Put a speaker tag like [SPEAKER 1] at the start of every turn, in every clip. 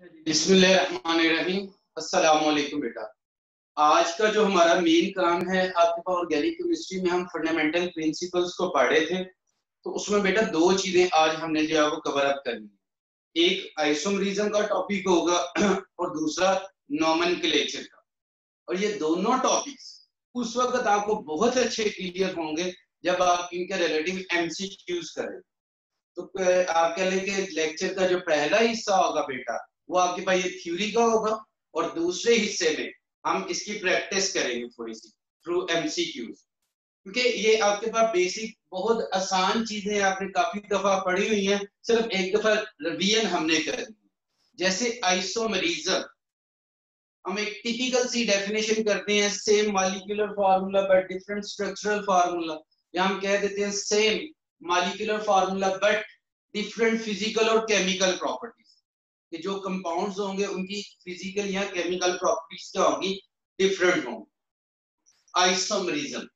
[SPEAKER 1] बिस्मिल्लाहिर्रहमानिर्रहीम। अस्सलाम वालेकुम बेटा। आज का जो हमारा मेन काम है आपके पास ऑर्गेनिक केमिस्ट्री में हम फंडामेंटल प्रिंसिपल्स को पढ़े थे, तो उसमें बेटा दो चीजें आज हमने जो है वो कवर अप करनी है। एक आइसोमरिज्म का टॉपिक होगा और दूसरा नोमेनक्लेचर का। और ये दोनों टॉपिक्स उस वक्त आपको बहुत अच्छे क्लियर होंगे जब आप इनके रिलेटिव एमसीक्यूज करें। तो आपके लिए लेक्चर का जो पहला हिस्सा होगा बेटा वो आपके पास ये थ्योरी का होगा, और दूसरे हिस्से में हम इसकी प्रैक्टिस करेंगे थोड़ी सी थ्रू एमसीक्यूज, क्योंकि ये आपके पास बेसिक बहुत आसान चीजें आपने काफी दफा पढ़ी हुई हैं, सिर्फ एक दफा रिवीजन हमने करनी है। जैसे आइसोमरिज्म, हम एक टिपिकल सी डेफिनेशन करते हैं, same molecular formula but different structural formula, या हम कह देते हैं same molecular formula but different physical और केमिकल प्रॉपर्टीज। कि जो कंपाउंड्स होंगे उनकी फिजिकल या केमिकल प्रॉपर्टीज क्या होंगी, डिफरेंट होंगी। आइसोमरिज्म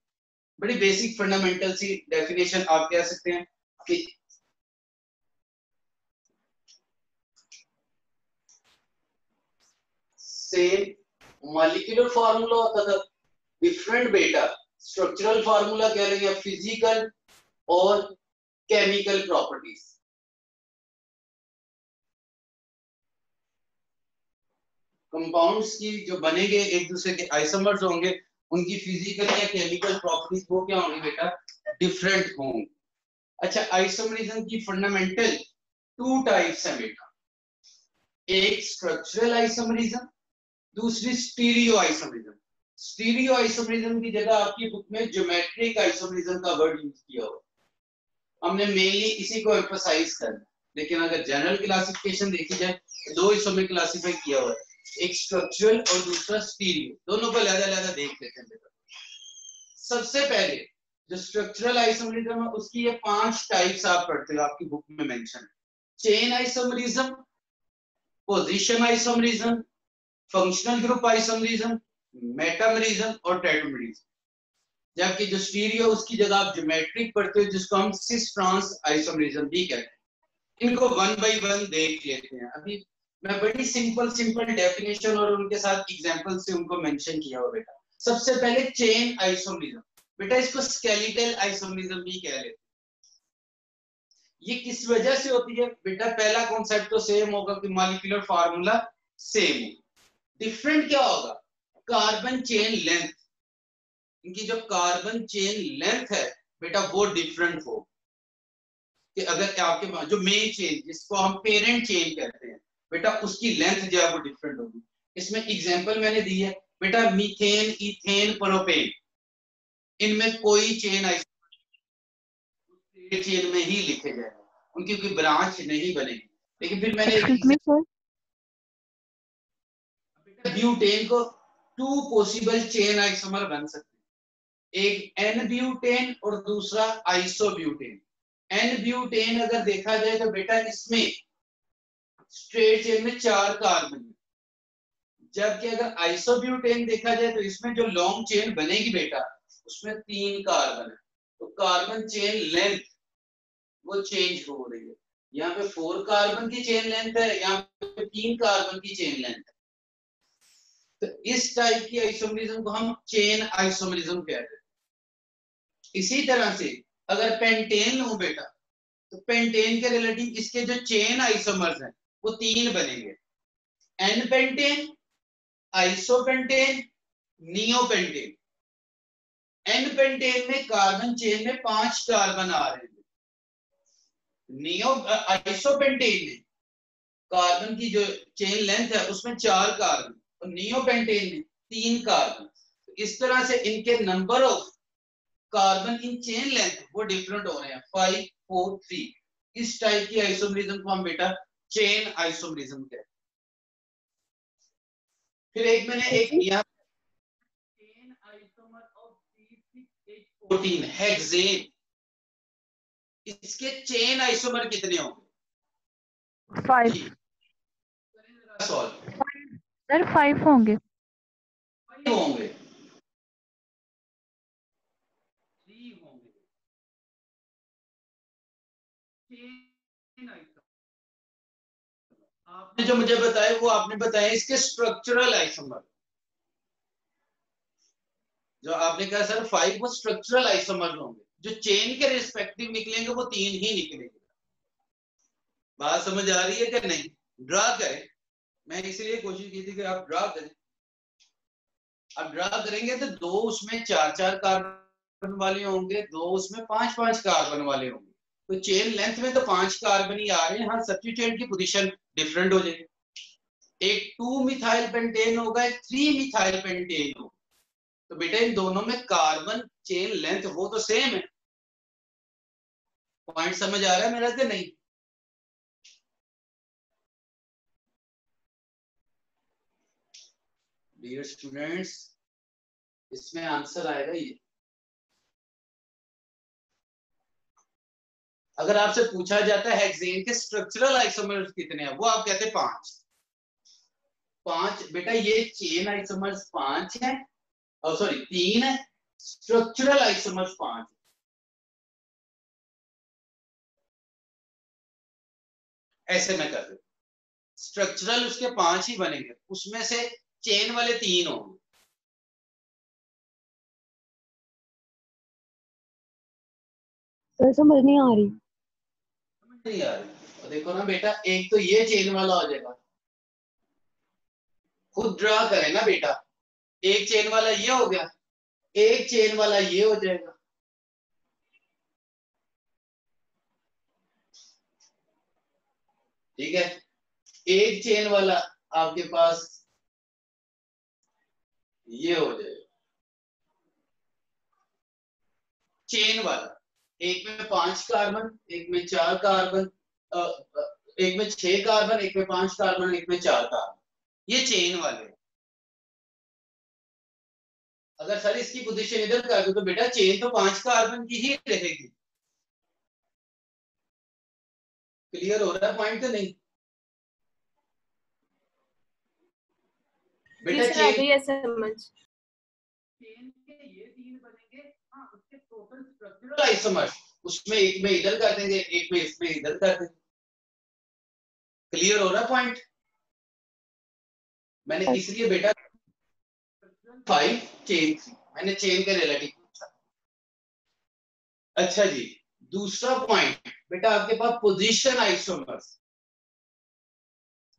[SPEAKER 1] बड़ी बेसिक फंडामेंटल सी डेफिनेशन आप कह सकते हैं कि सेम मॉलिक्यूलर फार्मूला होता था, डिफरेंट बेटा स्ट्रक्चरल फार्मूला कह लेंगे, फिजिकल और केमिकल प्रॉपर्टीज। कंपाउंड्स की जो बनेंगे एक दूसरे के आइसोमर्स होंगे, उनकी फिजिकल या केमिकल प्रॉपर्टीज वो क्या होंगी बेटा, डिफरेंट होंगी। अच्छा, आइसोमरिज्म की फंडामेंटल टू टाइप्स है बेटा, एक स्ट्रक्चरल आइसोमरिज्म, दूसरी स्टीरियो आइसोमरिज्म। स्टीरियो आइसोमरिज्म की जगह आपकी बुक में ज्योमेट्रिक आइसोमरिज्म का वर्ड यूज किया हुआ, हमने मेनली इसी को एम्फसाइज करना। लेकिन अगर जनरल क्लासिफिकेशन देखी जाए तो दो हिस्सों में क्लासिफाई किया हुआ है, एक स्ट्रक्चरल और दूसरा स्टीरियो। दोनों को अलग-अलग देख लेते हैं। सबसे पहले जो स्ट्रक्चरल आइसोमरिज्म है उसकी ये 5 टाइप्स आप पढ़ते हो, आपकी बुक में मेंशन है। Chain isomerism, position isomerism, functional group isomerism, metamerism और टेट्रामरिज्म। जबकि जो स्टीरियो उसकी जगह आप ज्योमेट्रिक पढ़ते हो, जिसको हम सिस ट्रांस आइसोमरिज्म भी कहते हैं। इनको वन बाय वन देख लेते हैं। अभी मैं बड़ी सिंपल डेफिनेशन और उनके साथ एग्जांपल से उनको मेंशन किया हुआ बेटा। सबसे पहले चेन आइसोमरिज्म, बेटा इसको स्केलेटल आइसोमरिज्म भी कह लेते हैं। ये किस वजह से होती है बेटा, पहला कॉन्सेप्ट तो सेम होगा कि मॉलिक्यूलर फार्मूला सेम हो। डिफरेंट क्या होगा, कार्बन चेन लेंथ। इनकी जो कार्बन चेन लेंथ है बेटा वो डिफरेंट हो। कि अगर आपके पास जो मेन चेन जिसको हम पेरेंट चेन कहते हैं बेटा, उसकी लेंथ जो है वो डिफरेंट होगी। इसमें एग्जांपल मैंने दी है बेटा, मीथेन, इथेन, प्रोपेन, इनमें कोई चेन चेन में ही लिखे जाएगा, उनकी कोई ब्रांच नहीं बनेगी। लेकिन फिर मैंने ब्यूटेन को टू पॉसिबल चेन आइसोमर बन सकते हैं, एक एन ब्यूटेन और दूसरा आइसोब्यूटेन। एन ब्यूटेन अगर देखा जाए तो बेटा इसमें स्ट्रेट चेन में 4 कार्बन है, जबकि अगर आइसोब्यूटेन देखा जाए तो इसमें जो लॉन्ग चेन बनेगी बेटा उसमें 3 कार्बन है। तो कार्बन चेन लेंथ वो चेंज हो रही है। यहाँ पे 4 कार्बन की चेन लेंथ है, यहाँ पे 3 कार्बन की चेन लेंथ है। तो इस टाइप की आइसोमरिज्म को हम चेन आइसोमरिज्म कहते हैं। इसी तरह से अगर पेंटेन लो बेटा, तो पेंटेन के रिलेटिव इसके जो चेन आइसोमर्स हैं वो 3 बनेंगे, n pentane, isopentane, neopentane. N pentane में कार्बन चेन में 5 कार्बन आ रहे हैं, नियो आइसोपेंटेन में कार्बन की जो चेन लेंथ है उसमें 4 कार्बन, और नियोपेंटेन में 3 कार्बन। तो इस तरह से इनके number of carbon in chain length वो डिफरेंट हो रहे हैं, 5, 4, 3। इस टाइप की आइसोमरिज्म को हम बेटा चेन आइसोमरिज्म कहते हैं। फिर एक मैंने एक यहाँ chain isomer of C6H14 hexane, इसके चेन आइसोमर कितने होंगे?
[SPEAKER 2] 5 सर, 5 होंगे।
[SPEAKER 1] 5 होंगे, 3 होंगे। चेन आइसोमर आपने जो मुझे बताया वो आपने बताया इसके स्ट्रक्चरल आइसोमर। जो आपने कहा सर 5 वो स्ट्रक्चरल आइसोमर होंगे, जो चेन के रिस्पेक्टिव निकलेंगे वो 3 ही निकलेंगे। बात समझ आ रही है कि नहीं? ड्रा करें, मैं इसलिए कोशिश की थी कि आप ड्रा करें। अब ड्रा करेंगे तो 2 उसमें 4-4 कार्बन वाले होंगे, 2 उसमें 5-5 कार्बन वाले होंगे। तो चेन लेंथ में तो 5 कार्बन ही आ रहे हैं, हाँ सब्स्टिट्यूएंट की पोजीशन डिफरेंट हो जाएगी। एक 2 मिथाइल पेंटेन होगा, एक 3 मिथाइल पेंटेन होगा। तो बेटा इन दोनों में कार्बन चेन लेंथ वो तो सेम है। पॉइंट समझ आ रहा है मेरा कि नहीं? डियर स्टूडेंट्स, इसमें आंसर आएगा ये। अगर आपसे पूछा जाता है हेक्सेन के स्ट्रक्चरल आइसोमर्स कितने हैं, वो आप कहते हैं 5 बेटा ये चेन आइसोमर्स 5 है, और सॉरी 3 है, स्ट्रक्चरल आइसोमर्स 5। ऐसे मैं कर दूं, स्ट्रक्चरल उसके 5 ही बनेंगे, उसमें से चेन वाले 3 होंगे।
[SPEAKER 2] सर समझ नहीं आ रही।
[SPEAKER 1] समझ नहीं आ रही? तो देखो ना बेटा, एक तो ये चेन वाला हो जाएगा, खुद ड्रा करें ना बेटा। एक चेन वाला ये हो गया, एक चेन वाला ये हो जाएगा। ठीक है, एक चेन वाला आपके पास ये हो जाएगा। चेन वाला एक में 5 कार्बन, एक में 4 कार्बन, एक में 6 कार्बन, एक में 5 कार्बन, एक में 4 कार्बन, ये चेन वाले। अगर सर इसकी पोजीशन इधर कर दो तो बेटा चेन तो 5 कार्बन की ही रहेगी। क्लियर हो रहा है पॉइंट तो नहीं? बेटा
[SPEAKER 3] समझ
[SPEAKER 1] चेन के ये 3 बनेंगे, हाँ उसके टोटल स्ट्रक्चरल आइसोमर उसमें एक में इधर कर देंगे, एक में इसमें इधर कर देंगे। क्लियर हो रहा है पॉइंट? मैंने इसलिए बेटा 5 चेन, मैंने चेन के रिलेटिव पूछा। अच्छा जी, दूसरा पॉइंट बेटा आपके पास position isomers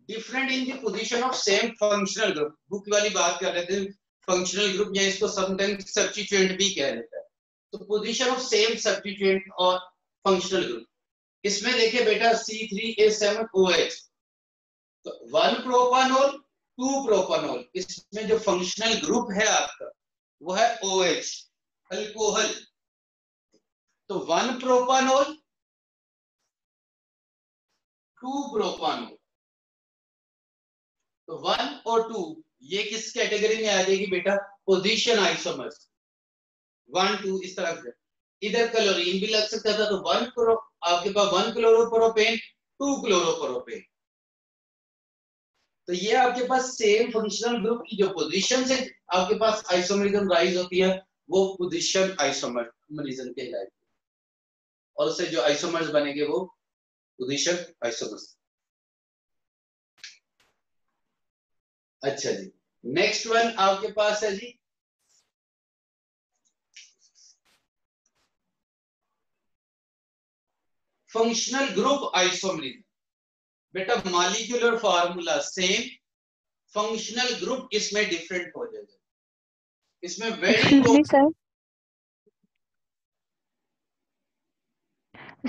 [SPEAKER 1] different in the position of same functional group. Book वाली बात कर रहे थे, फंक्शनल ग्रुप या इसको समटाइम्स सब्स्टिट्यूएंट भी कह देता है। तो पोजीशन ऑफ सेम सब्स्टिट्यूएंट और फंक्शनल ग्रुप, इसमें देखिए बेटा C3H7OH, तो 1 प्रोपानॉल 2 प्रोपानॉल, इसमें जो फंक्शनल ग्रुप है आपका वो है OH, अल्कोहल। तो 1 प्रोपानॉल 2 प्रोपानॉल, तो 1 और 2 ये किस कैटेगरी में आ जाएगी बेटा? Position isomers. 1 2 इस तरह से, इधर क्लोरीन भी लग सकता था, तो 1 आपके पास 1 क्लोरोप्रोपेन 2 क्लोरोप्रोपेन। तो ये आपके पास सेम फंक्शनल ग्रुप की जो पोजीशन से आपके पास आइसोमरिज्म राइज होती है वो पोजीशन आइसोमरिज्म कहलाएगी, और उससे जो आइसोमर्स बनेंगे वो पोजीशन आइसोमर्स। अच्छा जी, नेक्स्ट वन आपके पास है जी फंक्शनल ग्रुप आइसोमरिज्म। बेटा molecular formula same, functional group इसमें डिफरेंट हो जाएगा। इसमें very
[SPEAKER 2] excuse me sir.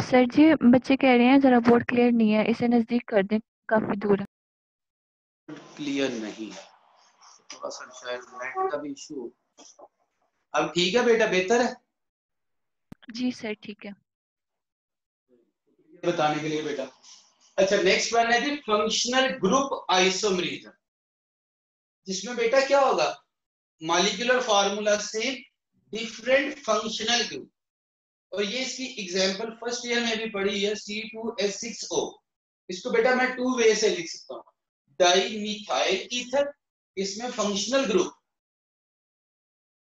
[SPEAKER 2] Sir जी बच्चे कह रहे हैं जरा बोर्ड क्लियर नहीं है, इसे नजदीक कर दें, काफी दूर है।
[SPEAKER 1] क्लियर नहीं है, थोड़ा सा शायद नेट का भी इशू। अब ठीक है बेटा, बेहतर है?
[SPEAKER 2] जी सर ठीक है।
[SPEAKER 1] बताने के लिए बेटा। अच्छा नेक्स्ट वन है जी फंक्शनल ग्रुप आइसोमरिज्म, जिसमें बेटा क्या होगा, मॉलिक्यूलर फार्मूला से डिफरेंट फंक्शनल ग्रुप। और ये इसकी एग्जांपल फर्स्ट ईयर में भी पढ़ी है, C2H6O। इसको बेटा मैं 2 वे से लिख सकता हूँ, डाई मिथाइल ईथर, इसमें फंक्शनल ग्रुप,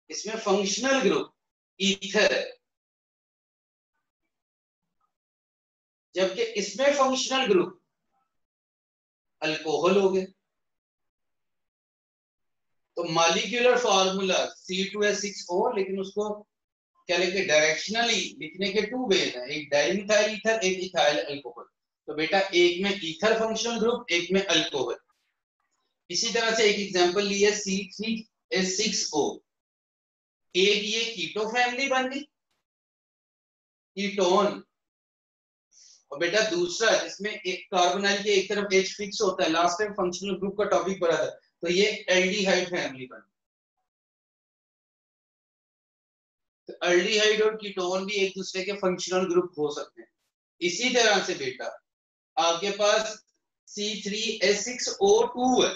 [SPEAKER 1] इसमें फंक्शनल ग्रुप ईथर है, जबकि इसमें फंक्शनल ग्रुप अल्कोहल हो गए। तो मॉलिक्यूलर फार्मूला C2H6O, लेकिन उसको क्या लिखे, डायरेक्शनली लिखने के टू वेज है, एक डाइमिथाइल ईथर, एक इथाइल अल्कोहल। तो बेटा एक में ईथर फंक्शनल ग्रुप, एक में अल्कोहल। इसी तरह से एक एग्जांपल लिया C3H6O, एक ये कीटो फैमिली बन गई, कीटोन। और बेटा दूसरा जिसमें एक कार्बोनाइल के एक तरफ H फिक्स होता है, लास्ट टाइम फंक्शनल ग्रुप का टॉपिक पढ़ा था, तो ये एल्डिहाइड फैमिली बन। तो एल्डिहाइड और कीटोन भी एक दूसरे के फंक्शनल ग्रुप हो सकते हैं। इसी तरह से बेटा आपके पास C3H6O2 है,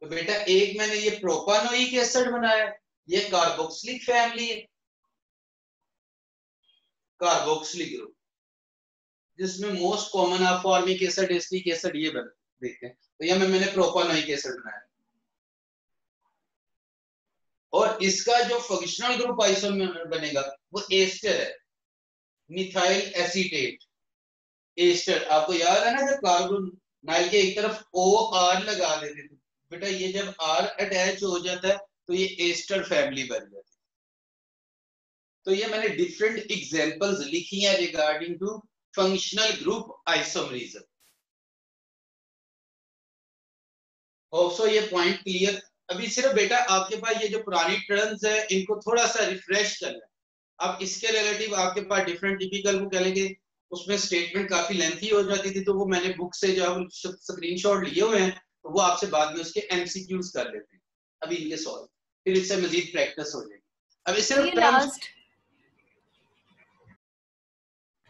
[SPEAKER 1] तो बेटा एक मैंने ये प्रोपानोइक एसिड बनाया, ये कार्बोक्सिलिक फैमिली है, कार्बोक्सिलिक ग्रुप, जिसमें मोस्ट कॉमन आप फॉर्मिक एसिड, एस्टिक एसिड ये देखते हैं। तो यह मैंने प्रोपानोइक एसिड बनाया। और इसका जो फंक्शनल ग्रुप आइसोमर बनेगा वो एस्टर है, मिथाइल एसीटेट एस्टर। आपको याद है ना, जब कार्बोनाइल के एक तरफ OR लगा देते थे बेटा, ये जब R अटैच हो जाता है तो ये एस्टर फैमिली बन जाती है। तो ये मैंने डिफरेंट एग्जांपल्स लिखी हैं regarding to functional group isomerism. Also ये पॉइंट क्लियर। अभी सिर्फ बेटा आपके पास ये जो पुरानी टर्म्स है इनको थोड़ा सा रिफ्रेश करना है। अब इसके रिलेटिव आपके पास डिफरेंट टिपिकल वो कह लेंगे, उसमें स्टेटमेंट काफी लेंथी हो जाती थी, तो वो मैंने बुक से जो स्क्रीनशॉट लिए हुए हैं, तो वो आपसे बाद में उसके MCQs कर लेते हैं अभी इनके सॉल्व, फिर इससे मजीद प्रैक्टिस हो जाएगी। अभी सिर्फ टर्म्स।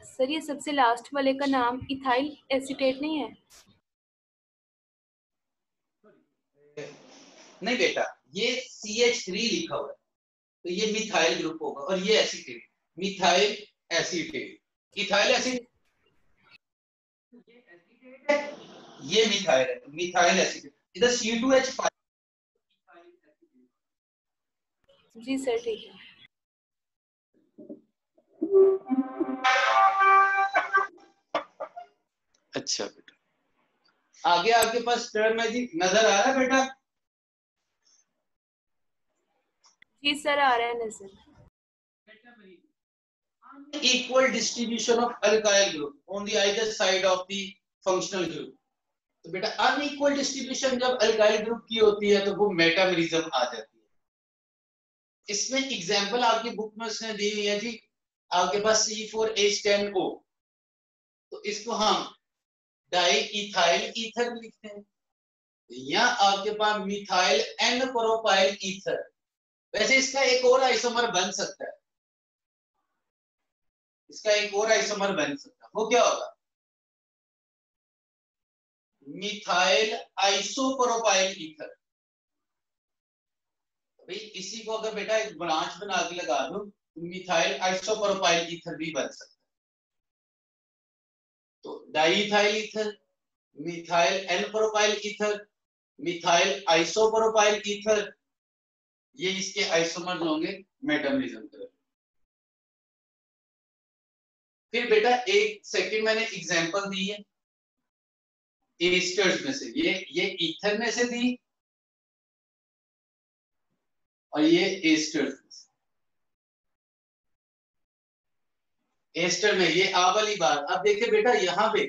[SPEAKER 3] सर ये सबसे लास्ट वाले का नाम इथाइल एसीटेट नहीं है?
[SPEAKER 1] नहीं बेटा, ये CH3 लिखा हुआ है, तो ये मिथाइल ग्रुप होगा, और ये acetate, methyl acetate, ethyl acetate, ये मिथाइल है, मिथाइल एसीटेट। इधर C2H5।
[SPEAKER 3] जी सर ठीक है।
[SPEAKER 1] अच्छा बेटा, आगे आपके पास टर्म है जी, नजर आ रहा है बेटा?
[SPEAKER 3] जी सर आ रहा है नजर।
[SPEAKER 1] Equal distribution of alkyl group on the either side of the functional group। तो बेटा अनइक्वल डिस्ट्रीब्यूशन जब अल्काइल ग्रुप की होती है तो वो मेटामेरिज्म आ जाती है। इसमें एग्जांपल आपकी बुक में उसने दी हुई है जी, आपके पास C4H10O, तो इसको हम डाई इथाइल ईथर लिखते हैं, या आपके पास मिथाइल एन प्रोपाइल ईथर। वैसे इसका एक और आइसोमर बन सकता है, इसका एक और आइसोमर बन सकता है, वो क्या होगा? Methyl isopropyl ether. भाई इसी को अगर बेटा एक ब्रांच बना के लगा दो तो मिथाइल आइसोप्रोपाइल ईथर भी बन सकता है। तो diethyl ether, methyl n propyl ether, methyl isopropyl ether, ये इसके आइसोमर्स होंगे मेटामेरिज्म के। फिर बेटा एक सेकंड मैंने एग्जांपल दी है एस्टर्स में से, ये ईथर में से दी और ये एस्टर्स। एस्टर में ये आ वाली बात। अब देखिए बेटा यहां पे,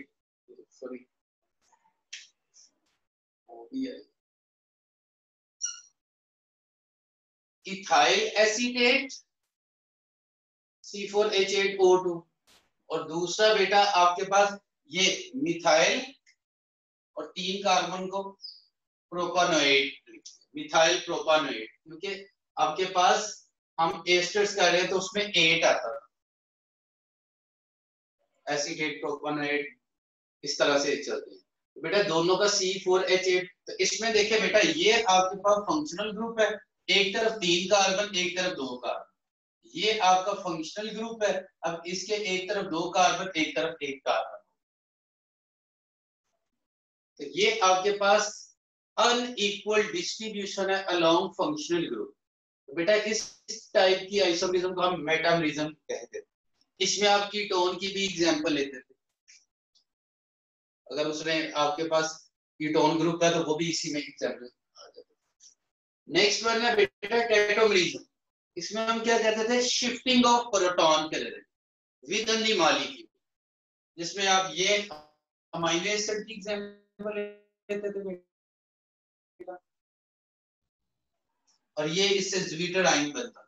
[SPEAKER 1] सॉरी इथाइल एसीटेट C4H8O2, और दूसरा बेटा आपके पास ये मिथाइल और 3 कार्बन को प्रोपानोएट, मिथाइल प्रोपानोएट, क्योंकि आपके पास हम एस्टर्स कर रहे हैं तो उसमें 8 आता है, एसीटेट प्रोपानोएट इस तरह से चलते हैं। तो बेटा दोनों का C4H8, तो इसमें देखिए बेटा ये आपके पास फंक्शनल ग्रुप है, एक तरफ 3 कार्बन एक तरफ 2 कार्बन, ये आपका फंक्शनल ग्रुप है। अब इसके एक तरफ 2 कार्बन एक तरफ 1 कार्बन, तो ये आपके पास अनइक्वल डिस्ट्रीब्यूशन है अलोंग फंक्शनल ग्रुप। तो बेटा इस टाइप की आइसोमरिज्म को हम मेटामेरिज्म कहते हैं। इसमें आप कीटोन की भी एग्जांपल लेते थे, अगर उसने आपके पास कीटोन ग्रुप का, तो वो भी इसी में एग्जाम्पल आ जाता है। नेक्स्ट वन है बेटा टेट्रामेरिज्म। इसमें हम क्या कहते थे, शिफ्टिंग ऑफ प्रोटॉन कहते थे विद इन द मॉलिक्यूल, जिसमें आप ये अमीनो एसिड की एग्जांपल लेते थे बेटा, और ये इससे ज्वीटराइन बनता था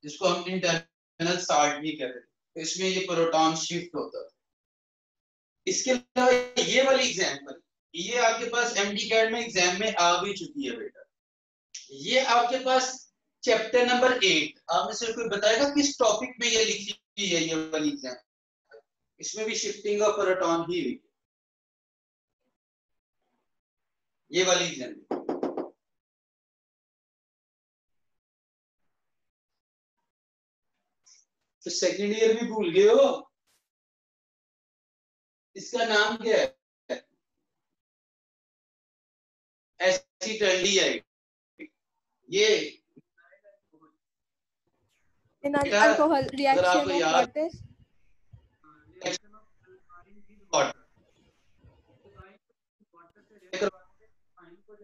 [SPEAKER 1] जिसको हम इंटरनल साल्ट भी कहते थे। तो इसमें ये प्रोटॉन शिफ्ट होता था। इसके अलावा ये वाली एग्जांपल, ये आपके पास एमडी कैट में एग्जाम में आ भी चुकी है बेटा। ये आपके पास चैप्टर नंबर 8, आप में से कोई बताएगा किस टॉपिक में ये लिखी हुई है ये वाली एग्जाम? इसमें भी शिफ्टिंग ऑफ प्रोटॉन ही हुई, ये वाली एग्जाम। तो सेकेंड ईयर भी भूल गए हो? इसका नाम क्या है? एसिटाल्डिहाइड। ये
[SPEAKER 4] अल्कोहल रिएक्शन ऑफ वाटर,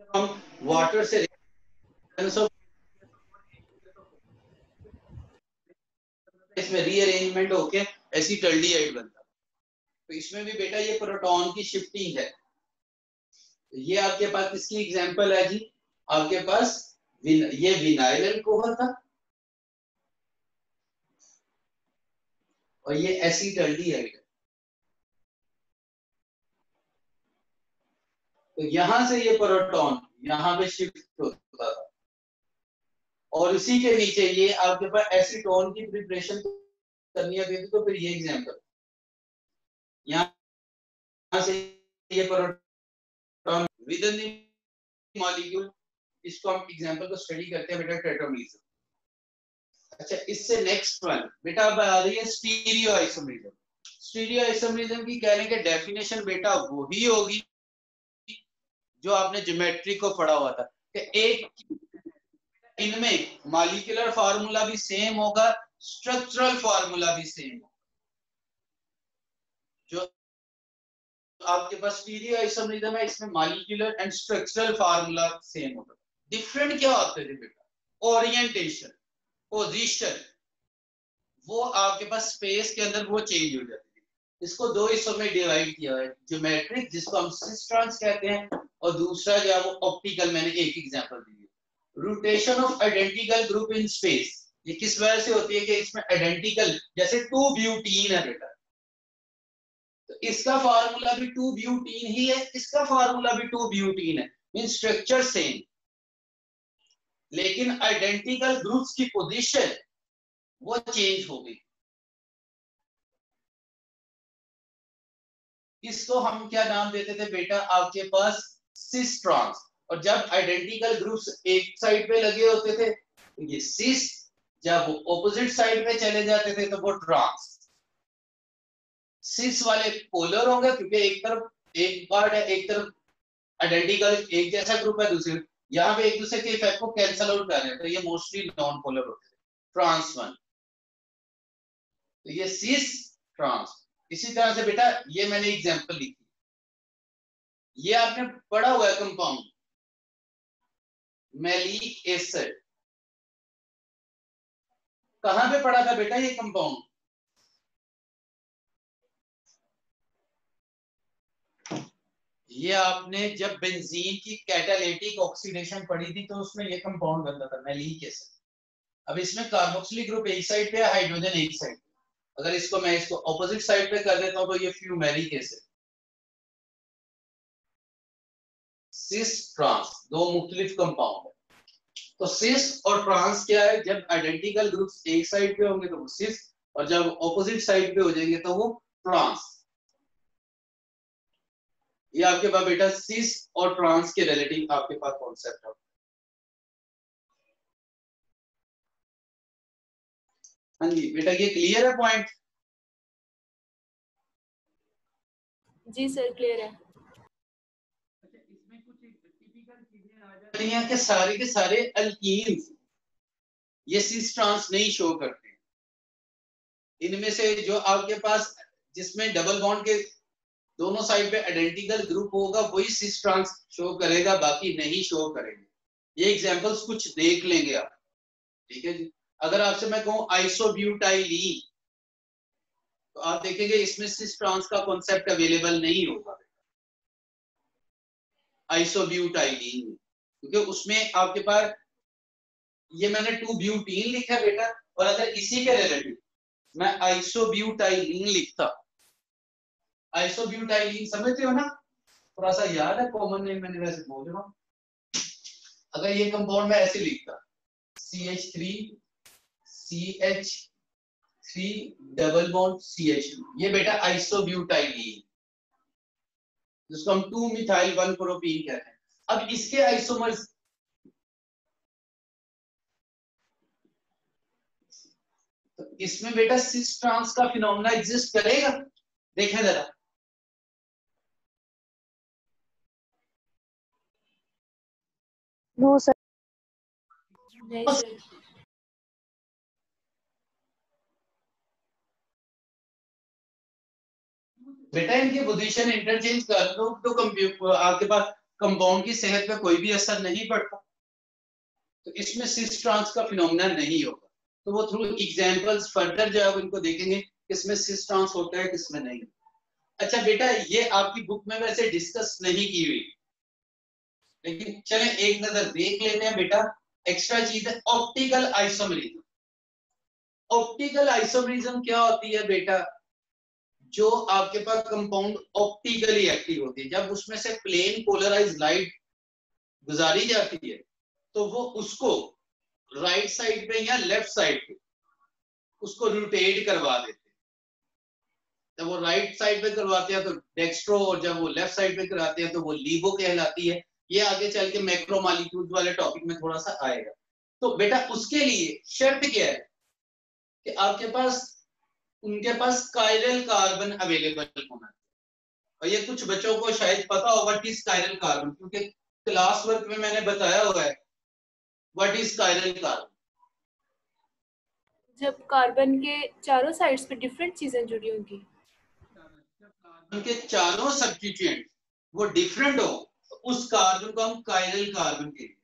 [SPEAKER 1] हम वाटर से इसमें रीअरेंजमेंट होके एसिटाल्डिहाइड बनता है। तो इसमें भी बेटा ये प्रोटॉन की शिफ्टिंग है। ये आपके पास किसकी एग्जांपल है जी? आपके पास ये विनाइल अल्कोहल था और ये एसिटाल्डिहाइड। तो यहां से ये प्रोटॉन यहां पे शिफ्ट होता था, और उसी के नीचे ये आपके पास एसीटोन की प्रिपरेशन करनी है, तो फिर ये एग्जांपल, यहां से ये proton with in the molecule, इसको हम एग्जांपल को स्टडी करते हैं बेटा टेट्रामेरिज्म। अच्छा, इससे नेक्स्ट वन बेटा अब आ रही है स्टीरियो आइसोमेरिज्म। स्टीरियो आइसोमेरिज्म की कहने के डेफिनेशन बेटा वही होगी जो आपने ज्योमेट्री को पढ़ा हुआ था कि एक इनमें मॉलिक्यूलर फार्मूला भी सेम होगा, स्ट्रक्चरल फार्मूला भी सेम होगा। जो आपके पास स्टीरियो आइसोमेरिज्म है, इसमें molecular and structural formula same होगा। डिफरेंट क्या होते थे बेटा? ओरिएंटेशन, पोजीशन, वो आपके पास स्पेस के अंदर वो चेंज हो जाती है। इसको दो हिस्सों में डिवाइड किया है, ज्योमेट्रिक जिसको हम सिस्ट्रॉन्स कहते हैं, और दूसरा जो है वो ऑप्टिकल। मैंने एक एग्जांपल दी है, rotation of identical group in space. ये किस वजह से होती है कि इसमें आइडेंटिकल, जैसे 2 ब्यूटीन है बेटा, तो इसका फार्मूला भी 2 ब्यूटीन ही है, इसका फार्मूला भी 2 ब्यूटीन है, मीन स्ट्रक्चर सेम, लेकिन आइडेंटिकल ग्रुप्स की पोजीशन वो चेंज हो गई। इसको हम क्या नाम देते थे बेटा? आपके पास सिस ट्रांस। और जब आइडेंटिकल ग्रुप्स एक साइड पे लगे होते थे तो ये सिस, जब वो ऑपोजिट साइड पे चले जाते थे तो वो ट्रांस। सिस वाले पोलर होंगे क्योंकि एक तरफ एक पार्ट है, एक तरफ आइडेंटिकल एक जैसा ग्रुप है, दूसरे यहाँ पे एक दूसरे के इफेक्ट को कैंसल आउट कर रहे हैं, तो ये मोस्टली नॉन पोलर होते थे, ट्रांस वन। तो ये सिस ट्रांस। इसी तरह से बेटा ये मैंने एग्जांपल लिखी, ये आपने पढ़ा हुआ है कंपाउंड मैलिक एसिड। कहां पे पढ़ा था बेटा ये कंपाउंड? ये आपने जब बेंजीन की कैटालिटिक ऑक्सीडेशन पढ़ी थी तो उसमें ये कंपाउंड बनता था मैलिक एसिड। अब इसमें कार्बोक्सिलिक ग्रुप एक साइड पे है, हाइड्रोजन एक साइड पे। अगर इसको मैं इसको ऑपोजिट साइड पे कर देता हूं तो ये फ्यूमेरिक एसिड। सिस ट्रांस दो मुख्तलिफ कंपाउंड है। तो सिस और ट्रांस क्या है? जब आइडेंटिकल ग्रुप्स एक साइड पे होंगे तो वो सिस, और जब ऑपोजिट साइड पे हो जाएंगे तो वो ट्रांस। ये आपके पास बेटा सिस और ट्रांस के रिलेटिव आपके पास कॉन्सेप्ट है। हाँ जी बेटा, ये क्लियर है पॉइंट?
[SPEAKER 3] जी सर क्लियर है।
[SPEAKER 1] इसमें कुछ टिपिकल चीजें आ जाती हैं कि सारे के सारे अल्कीन्स ये सिस ट्रांस नहीं शो करते। इनमें से जो आपके पास जिसमें डबल बॉन्ड के दोनों साइड पे आइडेंटिकल ग्रुप होगा वही सिस ट्रांस शो करेगा, बाकी नहीं शो करेंगे। ये एग्जांपल्स कुछ देख लेंगे आप, ठीक है जी। अगर आपसे मैं कहूं आइसोब्यूटाइलीन, तो आप देखेंगे इसमें सिस ट्रांस का कॉन्सेप्ट अवेलेबल नहीं होगा आइसोब्यूटाइलीन, क्योंकि उसमें आपके पास ये मैंने 2 ब्यूटीन लिखा है बेटा, और अगर इसी के रिलेटेड मैं आइसोब्यूटाइलीन लिखता, आइसोब्यूटाइलीन समझते हो ना, थोड़ा सा याद है कॉमन नेम, मैंने वैसे बोल रहा हूं। अगर ये कंपाउंड मैं ऐसे लिखता CH3 CH3 double bond CH2, ये बेटा आइसोब्यूटाइलीन, जिसको हम 2 मिथाइल 1 प्रोपीन कहते हैं। अब इसके आइसोमर्स तो इसमें बेटा सिस ट्रांस का फिनोमेना एग्जिस्ट करेगा, देखें जरा।
[SPEAKER 4] No sir.
[SPEAKER 3] नहीं सर।
[SPEAKER 1] बेटा इनकी पोजीशन इंटरचेंज कर लो तो आपके पास कंपाउंड की सेहत पे कोई भी असर नहीं पड़ता, तो इसमें सिस ट्रांस का फिनोमेना नहीं होगा। तो वो थ्रू एग्जांपल्स फर्दर जो है इनको देखेंगे किसमें सिस ट्रांस होता है किसमें नहीं। अच्छा बेटा ये आपकी बुक में वैसे डिस्कस नहीं की हुई, लेकिन चलें एक नजर देख लेते हैं बेटा। एक्स्ट्रा चीज है ऑप्टिकल आइसोमरिज्म। ऑप्टिकल आइसोमरिज्म क्या होती है बेटा? जो आपके पास कंपाउंड ऑप्टिकली एक्टिव होती है, जब उसमें से प्लेन पोलराइज लाइट गुजारी जाती है तो वो उसको राइट साइड पे या लेफ्ट साइड पे उसको रोटेट करवा देते हैं। जब वो राइट साइड पे करवाते हैं तो डेक्स्ट्रो, और जब वो लेफ्ट साइड पे कराते हैं तो वो लीबो कहलाती है। ये आगे चल के मैक्रोमॉलिक्यूल वाले टॉपिक में थोड़ा सा आएगा। तो बेटा उसके लिए शर्त क्या है कि आपके पास उनके पास कायरल कार्बन अवेलेबल होना है। और ये कुछ बच्चों को शायद पता हो व्हाट इज कायरल कार्बन, क्योंकि क्लास वर्क में मैंने बताया हुआ है व्हाट इज कायरल कार्बन।
[SPEAKER 3] जब कार्बन के चारों साइड्स पे डिफरेंट चीजें जुड़ी होंगी,
[SPEAKER 1] कार्बन के चारों सब्स्टिट्यूएंट वो डिफरेंट हो तो उस कार्बन को हम कायरल कार्बन कहते हैं।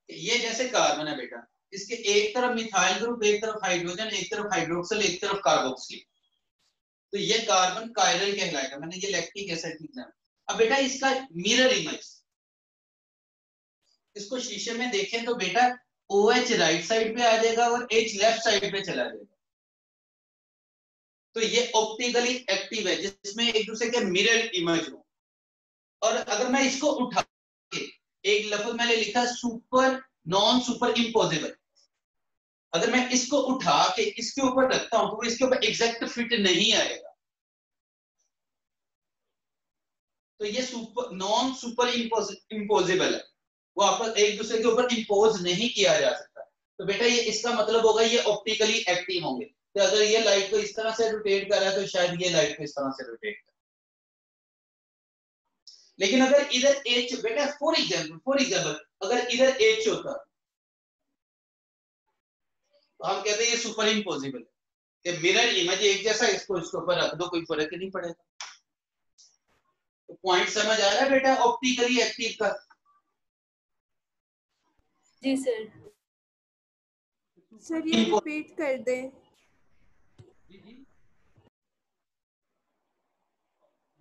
[SPEAKER 1] ये जैसे कार्बन है बेटा, इसके एक तरफ मिथाइल ग्रुप, एक तरफ हाइड्रोजन, एक तरफ हाइड्रोक्सिल, एक तरफ कार्बोक्सिल, तो ये कार्बन कायरल कहलाएगा। मैंने ये लैक्टिक एसिड लिखा है। अब बेटा इसका मिरर इमेज, इसको शीशे में देखें तो बेटा OH राइट साइड पे आ जाएगा और H लेफ्ट साइड पे चला जाएगा। तो ये ऑप्टिकली एक्टिव है जिसमें एक दूसरे के मिरर इमेज हो। और अगर मैं इसको उठा के एक लफ्ज मैंने लिखा सुपर नॉन सुपर इम्पोजिबल, अगर मैं इसको उठा के इसके ऊपर रखता हूं तो इसके ऊपर एग्जैक्ट फिट नहीं आएगा। तो ये सुपर नॉन सुपर इम्पोजिबल है, वो आपस एक दूसरे के ऊपर इंपोज नहीं किया जा सकता। तो बेटा ये इसका मतलब होगा ये ऑप्टिकली एक्टिव होंगे। तो अगर ये लाइट को इस तरह से रोटेट कर रहा है तो शायद ये लाइट को इस तरह से रोटेट कर। लेकिन अगर इधर H बेटा फॉर एग्जाम्पल अगर इधर H होता तो हम कहते हैं ये सुपर इम्पोजिबल है कि मिरर इमेज एक जैसा, इसको इसके ऊपर रख दो कोई फर्क नहीं पड़ेगा। तो पॉइंट समझ आ रहा है बेटा ऑप्टिकली एक्टिव का?
[SPEAKER 3] जी सर।
[SPEAKER 4] सर ये रिपीट कर दें।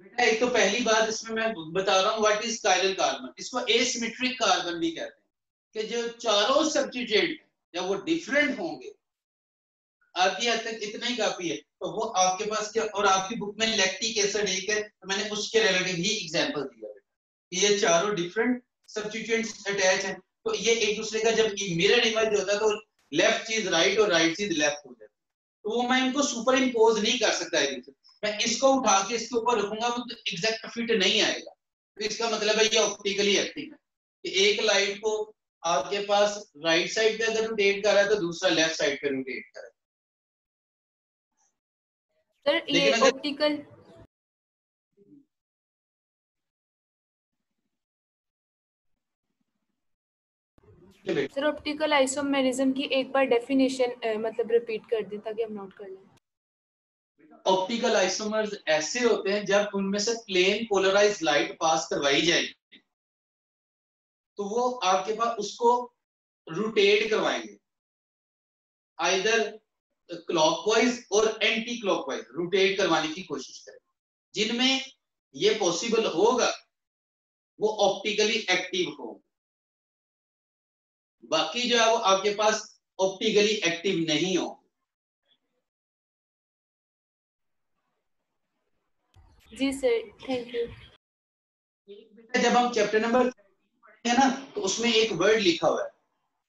[SPEAKER 1] बेटा एक तो पहली बात इसमें मैं बता रहा हूँ व्हाट इज कायरल कार्बन। इसको एसिमेट्रिक कार्बन भी कहते हैं कि जो चारों सब्स्टिट्यूएंट जब वो डिफरेंट होंगे, आपकी हद तक इतना ही काफी है। तो वो आपके पास क्या, और आपकी बुक में लैक्टिक एसिड एक है तो मैंने उसके रिलेटिव ही एग्जांपल दिया कि ये चारों डिफरेंट सब्स्टिट्यूएंट्स अटैच हैं। तो ये एक दूसरे का जब मिरर इमेज होता है तो लेफ्ट चीज राइट और राइट चीज लेफ्ट हो जाती है। तो वो मैं इनको सुपर इम्पोज नहीं कर सकता है। मैं इसको उठा के इसके ऊपर रखूंगा वो तो एग्जैक्ट फिट नहीं आएगा। तो इसका मतलब है ये ऑप्टिकली एक्टिव है कि एक लाइट को आपके पास राइट साइड पे अगर रोटेट कर रहा है तो दूसरा लेफ्ट साइड पे रोटेट कर रहा है।
[SPEAKER 3] सर ये ऑप्टिकल सर ऑप्टिकल आइसोमेरिज्म की एक बार डेफिनेशन मतलब रिपीट कर दें ताकि हम नोट कर लें।
[SPEAKER 1] ऑप्टिकल आइसोमर्स ऐसे होते हैं जब उनमें से प्लेन पोलराइज्ड लाइट पास करवाई जाएगी तो वो आपके पास उसको रोटेट करवाएंगे, आइदर क्लॉकवाइज और एंटी क्लॉकवाइज रोटेट करवाने की कोशिश करें। जिनमें ये पॉसिबल होगा वो ऑप्टिकली एक्टिव हो, बाकी जो है वो आपके पास ऑप्टिकली एक्टिव नहीं हो।
[SPEAKER 3] जी सर, थैंक यू।
[SPEAKER 1] बेटा जब हम चैप्टर नंबर 13 पढ़ेंगे ना तो उसमें एक वर्ड लिखा हुआ है,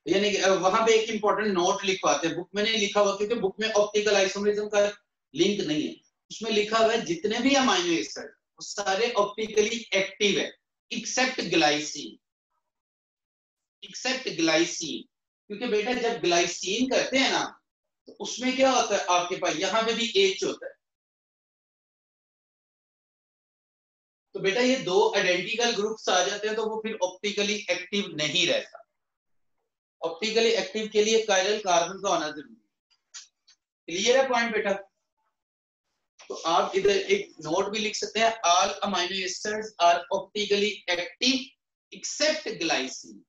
[SPEAKER 1] यानी कि वहां पे एक इंपॉर्टेंट नोट लिखवाते हैं, बुक में नहीं लिखा हुआ क्योंकि बुक में ऑप्टिकल आइसोमरिज्म का लिंक नहीं है। उसमें लिखा हुआ है जितने भी अमाइनो एसिड वो सारे ऑप्टिकली एक्टिव है एक्सेप्ट ग्लाइसिन, एक्सेप्ट ग्लाइसिन। क्योंकि बेटा जब ग्लाइसिन करते हैं ना तो उसमें क्या होता है आपके पास यहाँ पे भी एच होता है, तो बेटा ये दो आइडेंटिकल ग्रुप्स आ जाते हैं तो वो फिर ऑप्टिकली एक्टिव नहीं रहता। ऑप्टिकली एक्टिव के लिए कायरल कार्बन का होना जरूरी है। क्लियर है पॉइंट बेटा? तो आप इधर एक नोट भी लिख सकते हैं, all amino acids are optically active except glycine.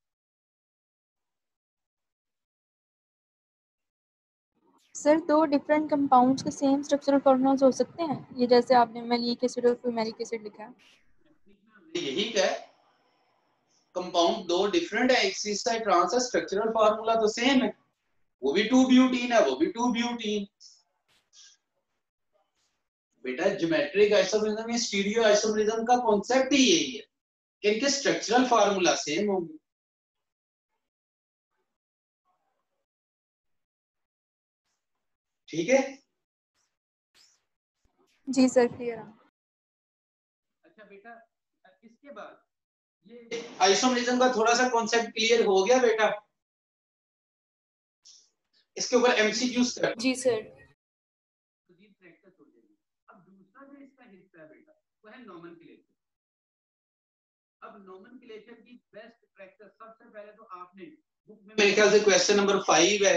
[SPEAKER 5] Sir दो डिफरेंट कंपाउंड्स के सेम स्ट्रक्चरल फॉर्मूलाज हो सकते हैं, ये जैसे आपने मैलिक एसिड और फ्यूमेरिक एसिड लिखा है।
[SPEAKER 1] यही क्या है, कंपाउंड दो डिफरेंट है, एक चीज का ट्रांस है, स्ट्रक्चरल फार्मूला तो सेम है, वो भी 2 ब्यूटीन है, वो भी 2 ब्यूटीन। बेटा ज्योमेट्रिक आइसोमरिज्म या स्टीरियो आइसोमरिज्म का कॉन्सेप्ट ही यही है कि इनके स्ट्रक्चरल फार्मूला सेम होंगे। ठीक है?
[SPEAKER 5] जी सर, क्लियर है।
[SPEAKER 1] अच्छा बेटा इसके बाद ये आइसोमरिज्म का थोड़ा सा कॉन्सेप्ट क्लियर हो गया बेटा? इसके ऊपर एमसीक्यूज कर।
[SPEAKER 3] जी सर।
[SPEAKER 1] अब दूसरा जो इसका हिस्सा है बेटा वो है नोमेनक्लेचर। अब नोमेनक्लेचर की बेस्ट प्रैक्टिस सबसे पहले तो आपने बुक में मेरे ख्याल से क्वेश्चन नंबर 5 है,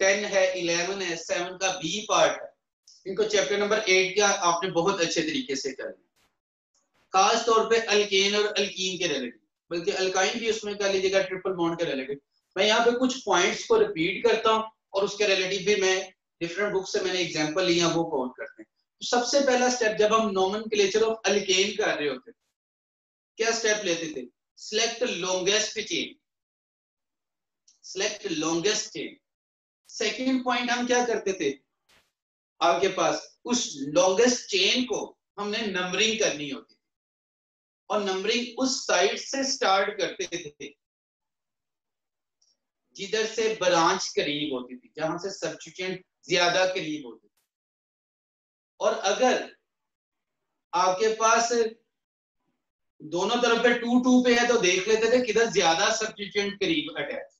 [SPEAKER 1] 10 है, 11 है, 7 का बी पार्ट है, इनको चैप्टर नंबर 8 का आपने बहुत अच्छे तरीके से करना, खास तौर पे अल्केन और अल्कीन के रिलेटेड, बल्कि अल्काइन भी उसमें कर लीजिएगा ट्रिपल बॉन्ड के रिलेटेड। मैं यहाँ पे कुछ पॉइंट्स को रिपीट करता हूँ और उसके रिलेटिव भी मैं डिफरेंट बुक से मैंने एग्जांपल लिया वो कोट करते हैं। तो सबसे पहला स्टेप जब हम नोमेनक्लेचर ऑफ अल्केन कर रहे होते क्या स्टेप लेते थे? Select longest chain, select longest chain. Second point हम क्या करते थे, आपके पास उस लॉन्गेस्ट चेन को हमने नंबरिंग करनी होती थी और नंबरिंग उस साइड से स्टार्ट करते थे जिधर से ब्रांच करीब होती थी, जहां से सब्स्टिट्यूएंट ज्यादा करीब होते थे। और अगर आपके पास दोनों तरफ पे 2 पे है तो देख लेते थे किधर ज्यादा सब्स्टिट्यूएंट करीब अटैच।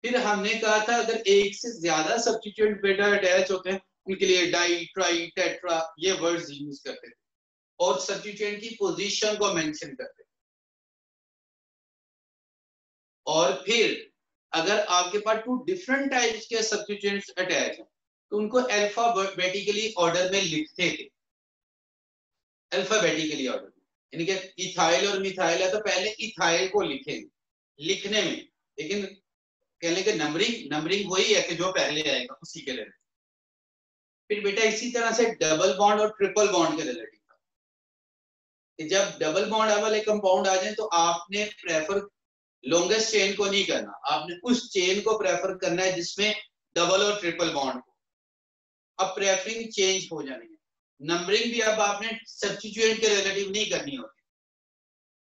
[SPEAKER 1] फिर हमने कहा था अगर एक से ज्यादा सब्स्टिट्यूएंट बेटा अटैच होते हैं उनके लिए डाई, ट्राई, टेट्रा ये वर्ड्स यूज करते थे और सब्स्टिट्यूएंट की पोजीशन को मेंशन करते थे। और फिर अगर आपके पास 2 डिफरेंट टाइप्स के सब्स्टिट्यूएंट्स अटैच हैं तो उनको अल्फाबेटिकली ऑर्डर में लिखते थे, अल्फाबेटिकली ऑर्डर में, यानी कि इथाइल और मिथाइल है तो पहले इथाइल को लिखेंगे लिखने में, लेकिन कहने के नंबरिंग वही है कि जो पहले आएगा उसी के लिए। फिर बेटा इसी तरह से डबल बॉन्ड और ट्रिपल बॉन्ड के रिलेटिव था, जब डबल बॉन्ड वाले कंपाउंड आ जाए तो आपने प्रेफर लॉन्गेस्ट चेन को नहीं करना, आपने उस चेन को प्रेफर करना है जिसमें डबल और ट्रिपल बॉन्ड हो। अब प्रेफरिंग चेंज हो जानी है, नंबरिंग भी अब आपने सब्स्टिट्यूएंट के रिलेटिव नहीं करनी होती,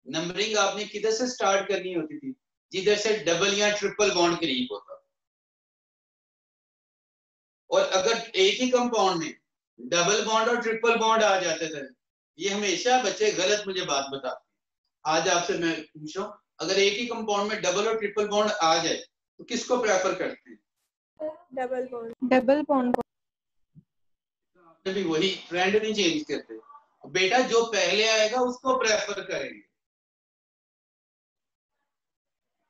[SPEAKER 1] नंबरिंग आपने किधर से स्टार्ट करनी होती थी, जिधर से डबल या ट्रिपल बॉन्ड करीब होता। और अगर एक ही कंपाउंड में डबल बॉन्ड और ट्रिपल बॉन्ड आ जाते थे, ये हमेशा बच्चे गलत मुझे बात बताते हैं, आज आपसे मैं पूछूं अगर एक ही कंपाउंड में डबल और ट्रिपल बॉन्ड आ जाए तो किसको प्रेफर करते हैं?
[SPEAKER 4] Double bond.
[SPEAKER 5] Double bond.
[SPEAKER 1] आपने भी वही ट्रेंड नहीं चेंज करते बेटा, जो पहले आएगा उसको प्रेफर करेंगे।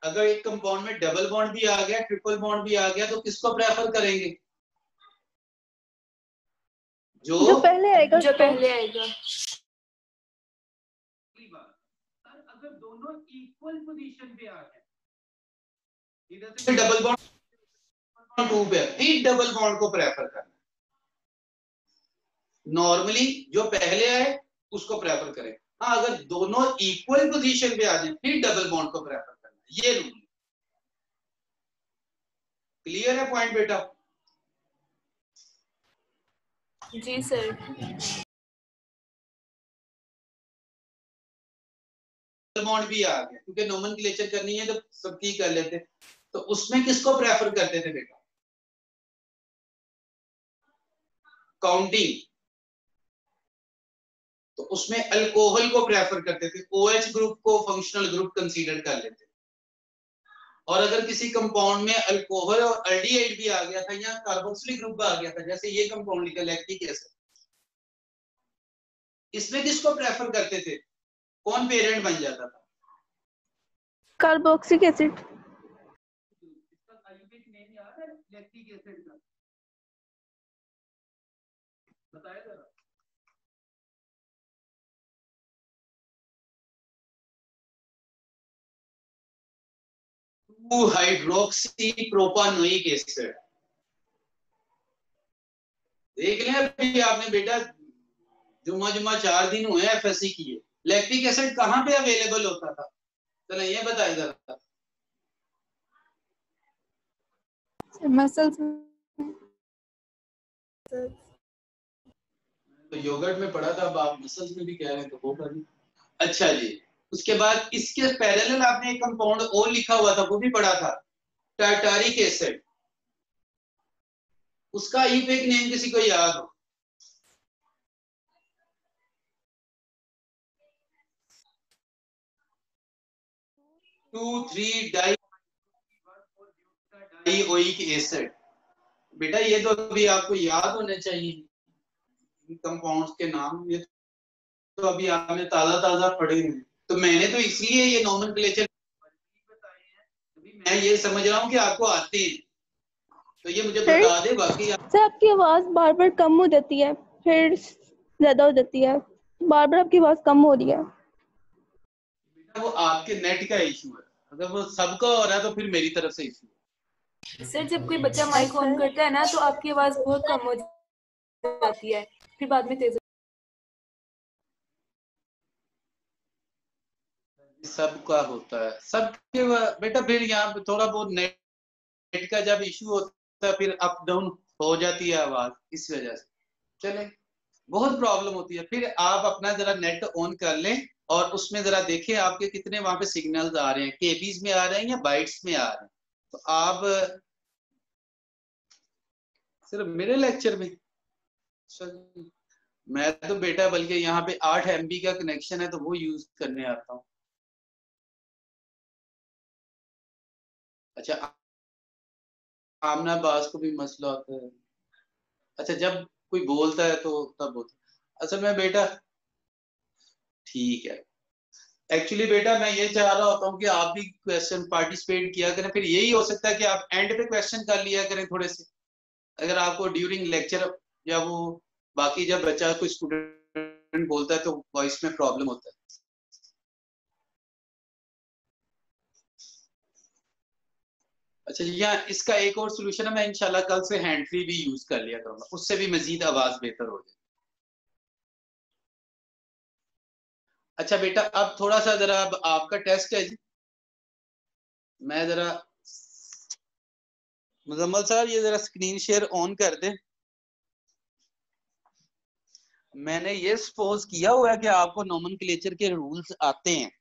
[SPEAKER 1] अगर एक कंपाउंड में डबल बॉन्ड भी आ गया ट्रिपल बॉन्ड भी आ गया तो किसको प्रेफर करेंगे?
[SPEAKER 4] जो पहले आएगा
[SPEAKER 3] जो पहले आएगा।
[SPEAKER 1] अगर दोनों इक्वल पोजीशन पे आ गए, इधर से डबल बॉन्ड 2 पे, फिर डबल बॉन्ड को प्रेफर करना। नॉर्मली जो पहले आए उसको प्रेफर करें। हाँ, अगर दोनों इक्वल पोजीशन पे आ जाए फिर डबल बॉन्ड को प्रेफर करना, ये रूल। क्लियर है पॉइंट बेटा?
[SPEAKER 3] जी सर।
[SPEAKER 1] बॉन्ड भी आ गया, क्योंकि नोमेनक्लेचर करनी है तो सबकी कर लेते। तो उसमें किसको प्रेफर करते थे बेटा? काउंटिंग। तो उसमें अल्कोहल को प्रेफर करते थे, OH ग्रुप को फंक्शनल ग्रुप कंसीडर कर लेते। और अगर किसी कंपाउंड में अल्कोहल और एल्डिहाइड भी आ गया था या कार्बोक्सिलिक ग्रुप आ गया था, जैसे ये कंपाउंड लिखा लैक्टिक एसिड, इसमें किसको प्रेफर करते थे? कौन पेरेंट बन जाता था?
[SPEAKER 4] Carboxylic acid.
[SPEAKER 1] इसका आयुर्वेदिक नेम याद है लैक्टिक एसिड का? बताया जरा। 2 हाइड्रोक्सी प्रोपानोइक एसिड। देख लें अभी आपने बेटा, जुम्मा 4 दिन हुए FSC किए। लैक्टिक एसिड कहाँ पे अवेलेबल होता था? चलो ये बताइए जरा।
[SPEAKER 5] मसल्स
[SPEAKER 1] तो योगर्ट में पढ़ा था, अब आप मसल्स में भी कह रहे हैं तो होगा भी। अच्छा जी, उसके बाद इसके पैरेलल आपने एक कंपाउंड और लिखा हुआ था, वो भी पढ़ा था, टार्टारिक एसिड। उसका ईपेक नेम किसी को याद हो? 2,3-डाइओइक एसिड। बेटा ये तो अभी आपको याद होने चाहिए कंपाउंड्स के नाम, ये तो अभी आपने ताजा पढ़े हैं। तो मैंने तो इसलिए ये नोमेनक्लेचर बताए हैं, अभी मैं ये समझ रहा हूँ कि आपको आते हैं, तो ये मुझे
[SPEAKER 4] सर,
[SPEAKER 1] बता दे। बाकी
[SPEAKER 4] सर आपकी आवाज बार बार कम हो जाती है, फिर ज्यादा हो जाती है। बार बार आपकी आवाज कम हो रही है।
[SPEAKER 1] बेटा वो आपके नेट का इशू है, अगर वो सबका हो रहा है तो फिर मेरी तरफ से इशू है।
[SPEAKER 3] सर जब कोई बच्चा माइक ऑन करता है ना तो आपकी आवाज बहुत कम हो जाती है, फिर बाद में तेज।
[SPEAKER 1] सबका होता है, सबके बेटा, फिर यहाँ पे थोड़ा बहुत नेट का जब इशू होता है फिर अप डाउन हो जाती है आवाज, इस वजह से। चले, बहुत प्रॉब्लम होती है। फिर आप अपना जरा नेट ऑन कर लें और उसमें जरा देखें आपके कितने वहां पे सिग्नल्स आ रहे हैं, केबीज में आ रहे हैं या बाइट्स में आ रहे हैं। तो आप सिर्फ मेरे लेक्चर में, मैं तो बेटा बल्कि यहाँ पे 8 MB का कनेक्शन है तो वो यूज करने आता हूँ। अच्छा, आमना बाज को भी मसला होता है। अच्छा, जब कोई बोलता है तो तब होता है। असल में बेटा ठीक है, एक्चुअली बेटा मैं ये चाह रहा होता हूँ कि आप भी क्वेश्चन पार्टिसिपेट किया करें, फिर यही हो सकता है कि आप एंड पे क्वेश्चन कर लिया करें थोड़े से, अगर आपको ड्यूरिंग लेक्चर या वो बाकी जब बच्चा कोई स्टूडेंट बोलता है तो वॉइस में प्रॉब्लम होता है। अच्छा, या इसका एक और सोल्यूशन है, मैं इंशाल्लाह कल से हैंड फ्री भी यूज कर लिया करूंगा, उससे भी मजीद आवाज बेहतर हो जाए। अच्छा बेटा, अब थोड़ा सा जरा, अब आपका टेस्ट है जी, मैं जरा, मुजम्मल साहब ये जरा स्क्रीन शेयर ऑन कर दें। मैंने ये सपोज किया हुआ है कि आपको नोमेनक्लेचर के रूल्स आते हैं।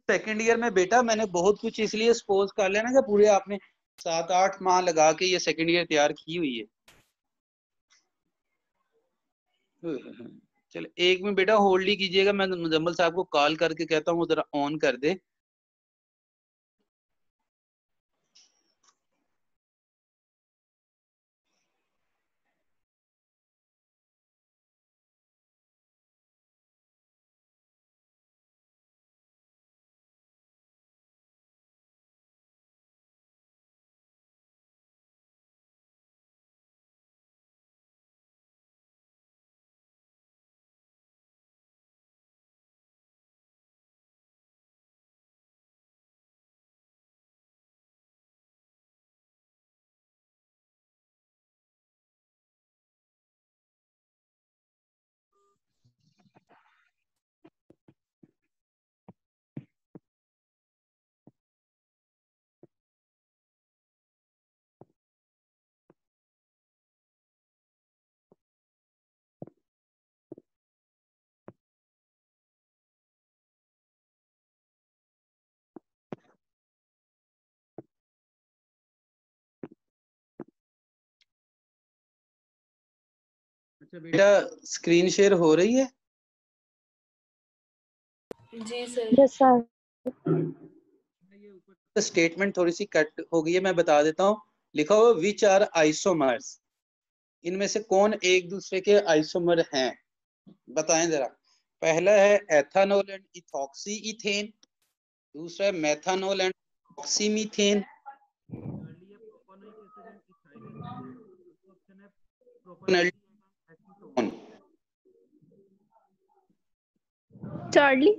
[SPEAKER 1] सेकंड ईयर में बेटा मैंने बहुत कुछ इसलिए सपोज कर लिया ना कि पूरे आपने 7-8 माह लगा के ये सेकंड ईयर तैयार की हुई है। चलो एक मिनट बेटा होल्ड ही कीजिएगा, मैं मुजम्मल साहब को कॉल करके कहता हूँ जरा ऑन कर दे। अच्छा बेटा, स्क्रीन शेयर हो रही है?
[SPEAKER 3] जी सर।
[SPEAKER 4] Yes sir.
[SPEAKER 1] ये ऊपर स्टेटमेंट थोड़ी सी कट हो गई है, मैं बता देता हूँ। लिखा हुआ विच आर आइसोमर्स, इनमें से कौन एक दूसरे के आइसोमर हैं, बताएं जरा। पहला है एथानोल एंड इथॉक्सी इथेन, दूसरा है मेथानोल एंड ऑक्सीमीथेन, प्रोपेनॉल।
[SPEAKER 4] चार्ली।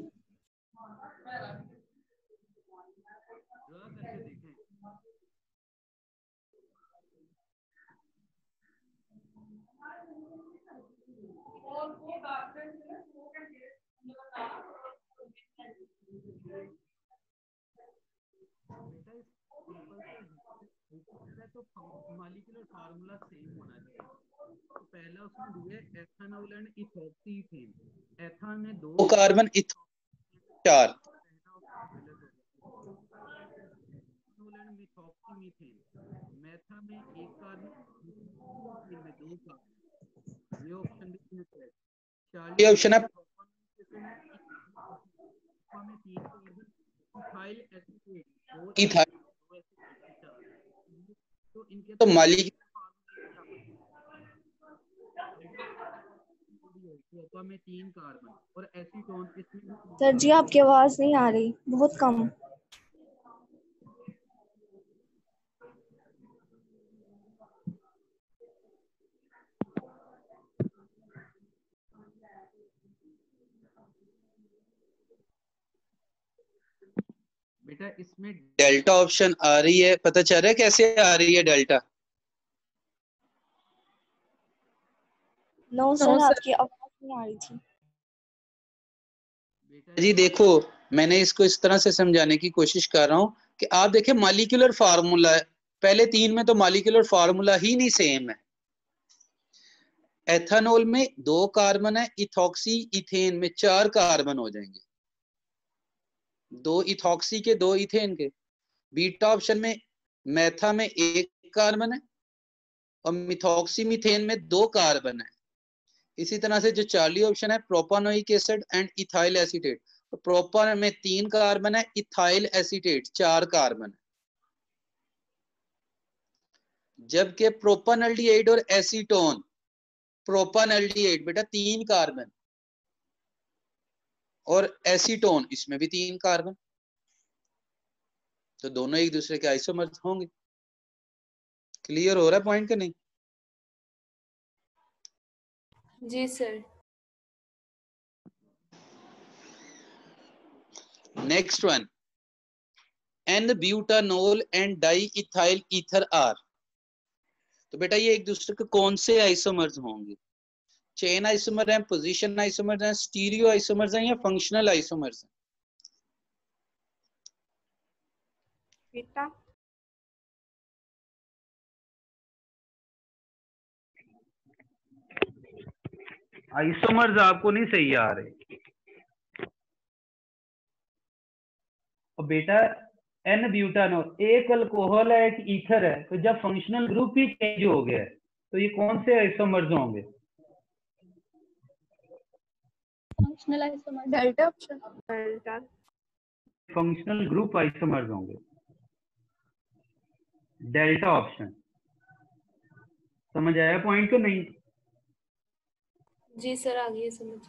[SPEAKER 1] करके देखें। बेटा इस सिंपल से है तो मॉलिक्यूलर फार्मूला सेम होना चाहिए। तो पहला उसने दिया है एथानॉल एंड इथॉक्सीथेन, एथान में 2 कार्बन, इथॉक्सी 4, एंड मिथॉक्सीमीथेन, मेथा में 1 कार्बन, मिथॉक्सीमीथेन में 2 कार्बन। ये ऑप्शन भी है। चार्ली ऑप्शन है में 3 कार्बन, इथाइल एसीटेट 2 इथाइल, तो इनके तो मॉलिक्यूलर प्रोपा में 3 कार्बन और एसीटोन इसमें।
[SPEAKER 4] सर जी आपकी आवाज नहीं आ रही, बहुत कम।
[SPEAKER 1] बेटा इसमें डेल्टा ऑप्शन आ रही है, पता चल रहा है कैसे आ रही है डेल्टा?
[SPEAKER 4] नो सर, आपकी आवाज नहीं आ रही थी।
[SPEAKER 1] बेटा जी देखो, मैंने इसको इस तरह से समझाने की कोशिश कर रहा हूं कि आप देखें मॉलिक्यूलर फार्मूला है, पहले 3 में तो मॉलिक्यूलर फार्मूला ही नहीं सेम है। एथेनॉल में 2 कार्बन है, इथॉक्सी इथेन में 4 कार्बन हो जाएंगे, 2 इथॉक्सी के 2 इथेन के। बीटा ऑप्शन में मेथा में 1 कार्बन है और मिथॉक्सी मीथेन में 2 कार्बन है। इसी तरह से जो चार्ली ऑप्शन है propanoic acid and ethyl acetate, तो प्रोपान में 3 कार्बन है, इथाइल एसीटेट 4 कार्बन है। जबकि प्रोपानल्डिहाइड और एसीटोन, प्रोपानल्डिहाइड बेटा 3 कार्बन और एसीटोन इसमें भी 3 कार्बन, तो दोनों एक दूसरे के आइसोमर होंगे। क्लियर हो रहा है पॉइंट के नहीं?
[SPEAKER 3] जी sir.
[SPEAKER 1] Next one, N-butanol and diethyl ether R, तो बेटा ये एक दूसरे के कौन से आइसोमर्स होंगे? चेन आइसोमर हैं, पोजीशन आइसोमर्स हैं, स्टीरियो आइसोमर्स हैं या फंक्शनल आइसोमर्स हैं?
[SPEAKER 5] बेटा
[SPEAKER 1] आइसोमर्स आपको नहीं सही आ रहे। और बेटा एन ब्यूटानोल एक अल्कोहल है, एक ईथर है, तो जब फंक्शनल ग्रुप ही चेंज हो गया है तो ये कौन से आइसोमर्स होंगे?
[SPEAKER 4] Functional isomer.
[SPEAKER 5] Delta option, delta
[SPEAKER 1] functional group isomers होंगे, डेल्टा ऑप्शन। समझ आया पॉइंट को नहीं?
[SPEAKER 3] जी सर, आ गई समझ।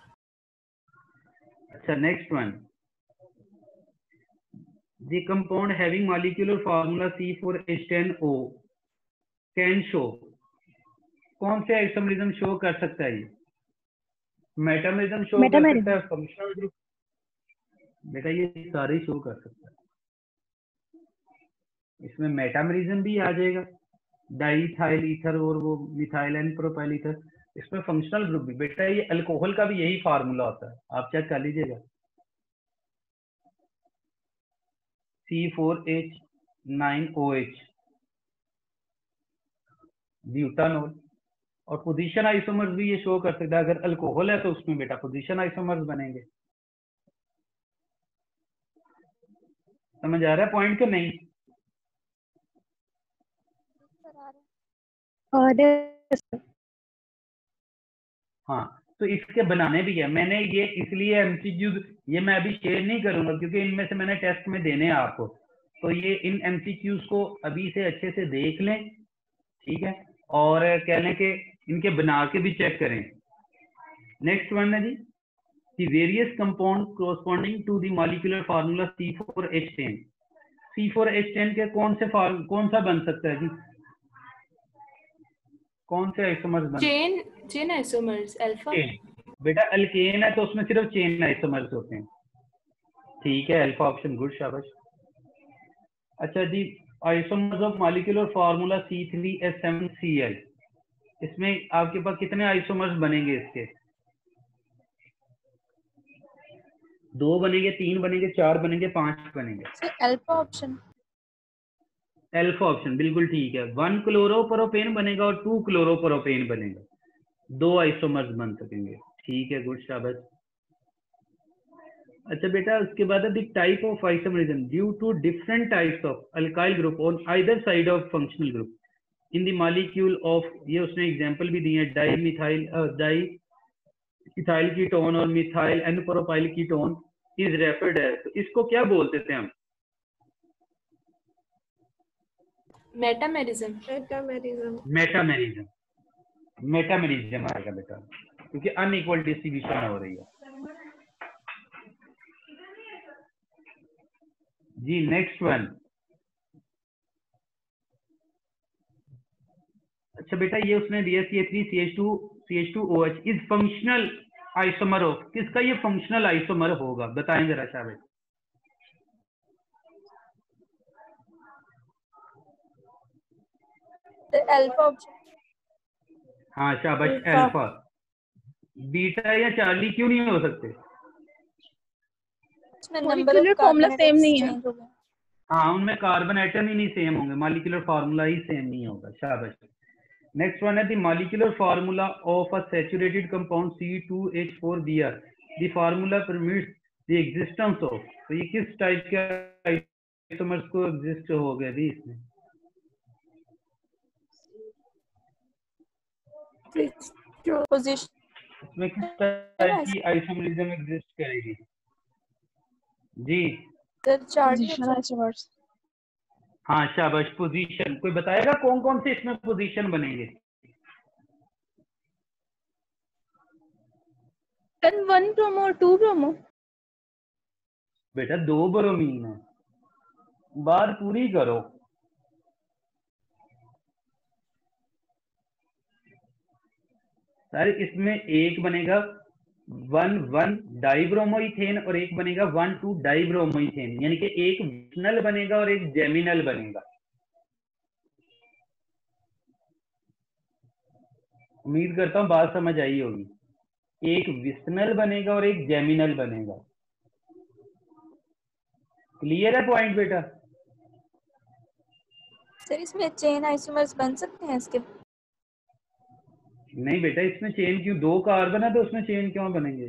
[SPEAKER 1] अच्छा next one, the compound having molecular formula C4H10O can show, कौन से आइसोमरिज्म शो कर सकता है? ये मेटामरिज्म शो कर सकता है, फंक्शनल ग्रुप, बेटा ये सारे शो कर सकता है। इसमें मेटामरिज्म भी आ जाएगा, डाइथाइल ईथर और वो मिथाइल एंड प्रोपाइल ईथर, इसमें फंक्शनल ग्रुप भी। बेटा ये अल्कोहल का भी यही फार्मूला होता है, आप चेक कर लीजिएगा, C4H9OH ब्यूटानोल। और पोजीशन आइसोमर्स भी ये शो कर सकता है, अगर अल्कोहल है तो उसमें बेटा पोजीशन आइसोमर्स बनेंगे। समझ आ रहा है पॉइंट को नहीं?
[SPEAKER 4] और
[SPEAKER 6] हाँ, तो इसके बनाने भी है। मैंने ये इसलिए एमसीक्यू ये मैं अभी शेयर नहीं करूंगा क्योंकि इनमें से मैंने टेस्ट में देने हैं आपको, तो ये इन एमसीक्यूज को अभी से अच्छे से देख लें, ठीक है, और कह लें कि इनके बना के भी चेक करें। नेक्स्ट वन है जी, the various compound corresponding to the molecular formula C4H10। C4H10 के कौन सा बन सकता है जी? कौन से आइसोमर्स बन?
[SPEAKER 3] Chain isomers alpha.
[SPEAKER 6] बेटा अल्केन है तो उसमें सिर्फ चेन आइसोमर्स होते हैं, ठीक है, अल्फा ऑप्शन गुड, शाबाश। अच्छा जी, isomers of molecular formula C3H7Cl, इसमें आपके पास कितने आइसोमर्स बनेंगे? इसके 2 बनेंगे, 3 बनेंगे, 4 बनेंगे, 5 बनेंगे?
[SPEAKER 5] Alpha option.
[SPEAKER 6] अल्फा ऑप्शन बिल्कुल ठीक है। 1 क्लोरोप्रोपेन बनेगा और 2 क्लोरोप्रोपेन बनेगा, 2 आइसोमर्स बन सकेंगे, ठीक है, गुड, शाबाश। अच्छा बेटा, उसके बाद है the type of isomerism due to different types of alkyl group on either side of functional group in the molecule of, ये उसने एग्जांपल भी दिए हैं, डाई इथाइल कीटोन और methyl n propyl ketone is referred है, तो इसको क्या बोलते थे हम?
[SPEAKER 3] मेटामेरिज्म।
[SPEAKER 6] मेटामेरिज्म आएगा बेटा, क्योंकि अनइक्वल डिस्ट्रीब्यूशन हो रही है जी। नेक्स्ट वन, अच्छा बेटा ये उसने दिया CH3CH2OH is functional isomer of, किसका ये फंक्शनल आइसोमर होगा? बताएं जरा शाबाश।
[SPEAKER 5] Alpha option.
[SPEAKER 6] हाँ शाबाश, अल्फा। बीटा या चार्ली क्यों नहीं हो सकते?
[SPEAKER 4] मॉलिक्यूलर फॉर्मूला सेम नहीं है।
[SPEAKER 6] हाँ, उनमें कार्बन एटम ही नहीं सेम होंगे, मॉलिक्यूलर फार्मूला ही सेम नहीं होगा, शाबाश। नेक्स्ट वन है the molecular formula of a saturated compound C2H4Br, the formula permits the existence of, तो ये किस टाइप के आइसोमर्स को एग्जिस्ट हो गए भी इसमें? इसमें किस टाइप की आइसोमरिज्म एग्जिस्ट करेगी जी?
[SPEAKER 4] Position isomers.
[SPEAKER 6] हाँ शाबाश, पोजीशन। कोई बताएगा कौन कौन से इसमें पोजीशन बनेंगे?
[SPEAKER 4] 1 ब्रोमो और 2 ब्रोमो।
[SPEAKER 6] बेटा 2 ब्रोमीन है, बार पूरी करो। सर इसमें एक बनेगा 1,1 डाइब्रोमोइथेन और एक बनेगा 1,2 डाइब्रोमोइथेन, यानी कि एक विस्नल बनेगा और एक जेमिनल बनेगा। उम्मीद करता हूं बात समझ आई होगी। एक विस्नल बनेगा और एक जेमिनल बनेगा। क्लियर है पॉइंट बेटा?
[SPEAKER 5] सर इसमें चेन आइसोमर्स बन सकते हैं इसके?
[SPEAKER 6] नहीं बेटा, इसमें चेन क्यों? 2 कार्बन है तो उसमें चेन क्यों बनेंगे?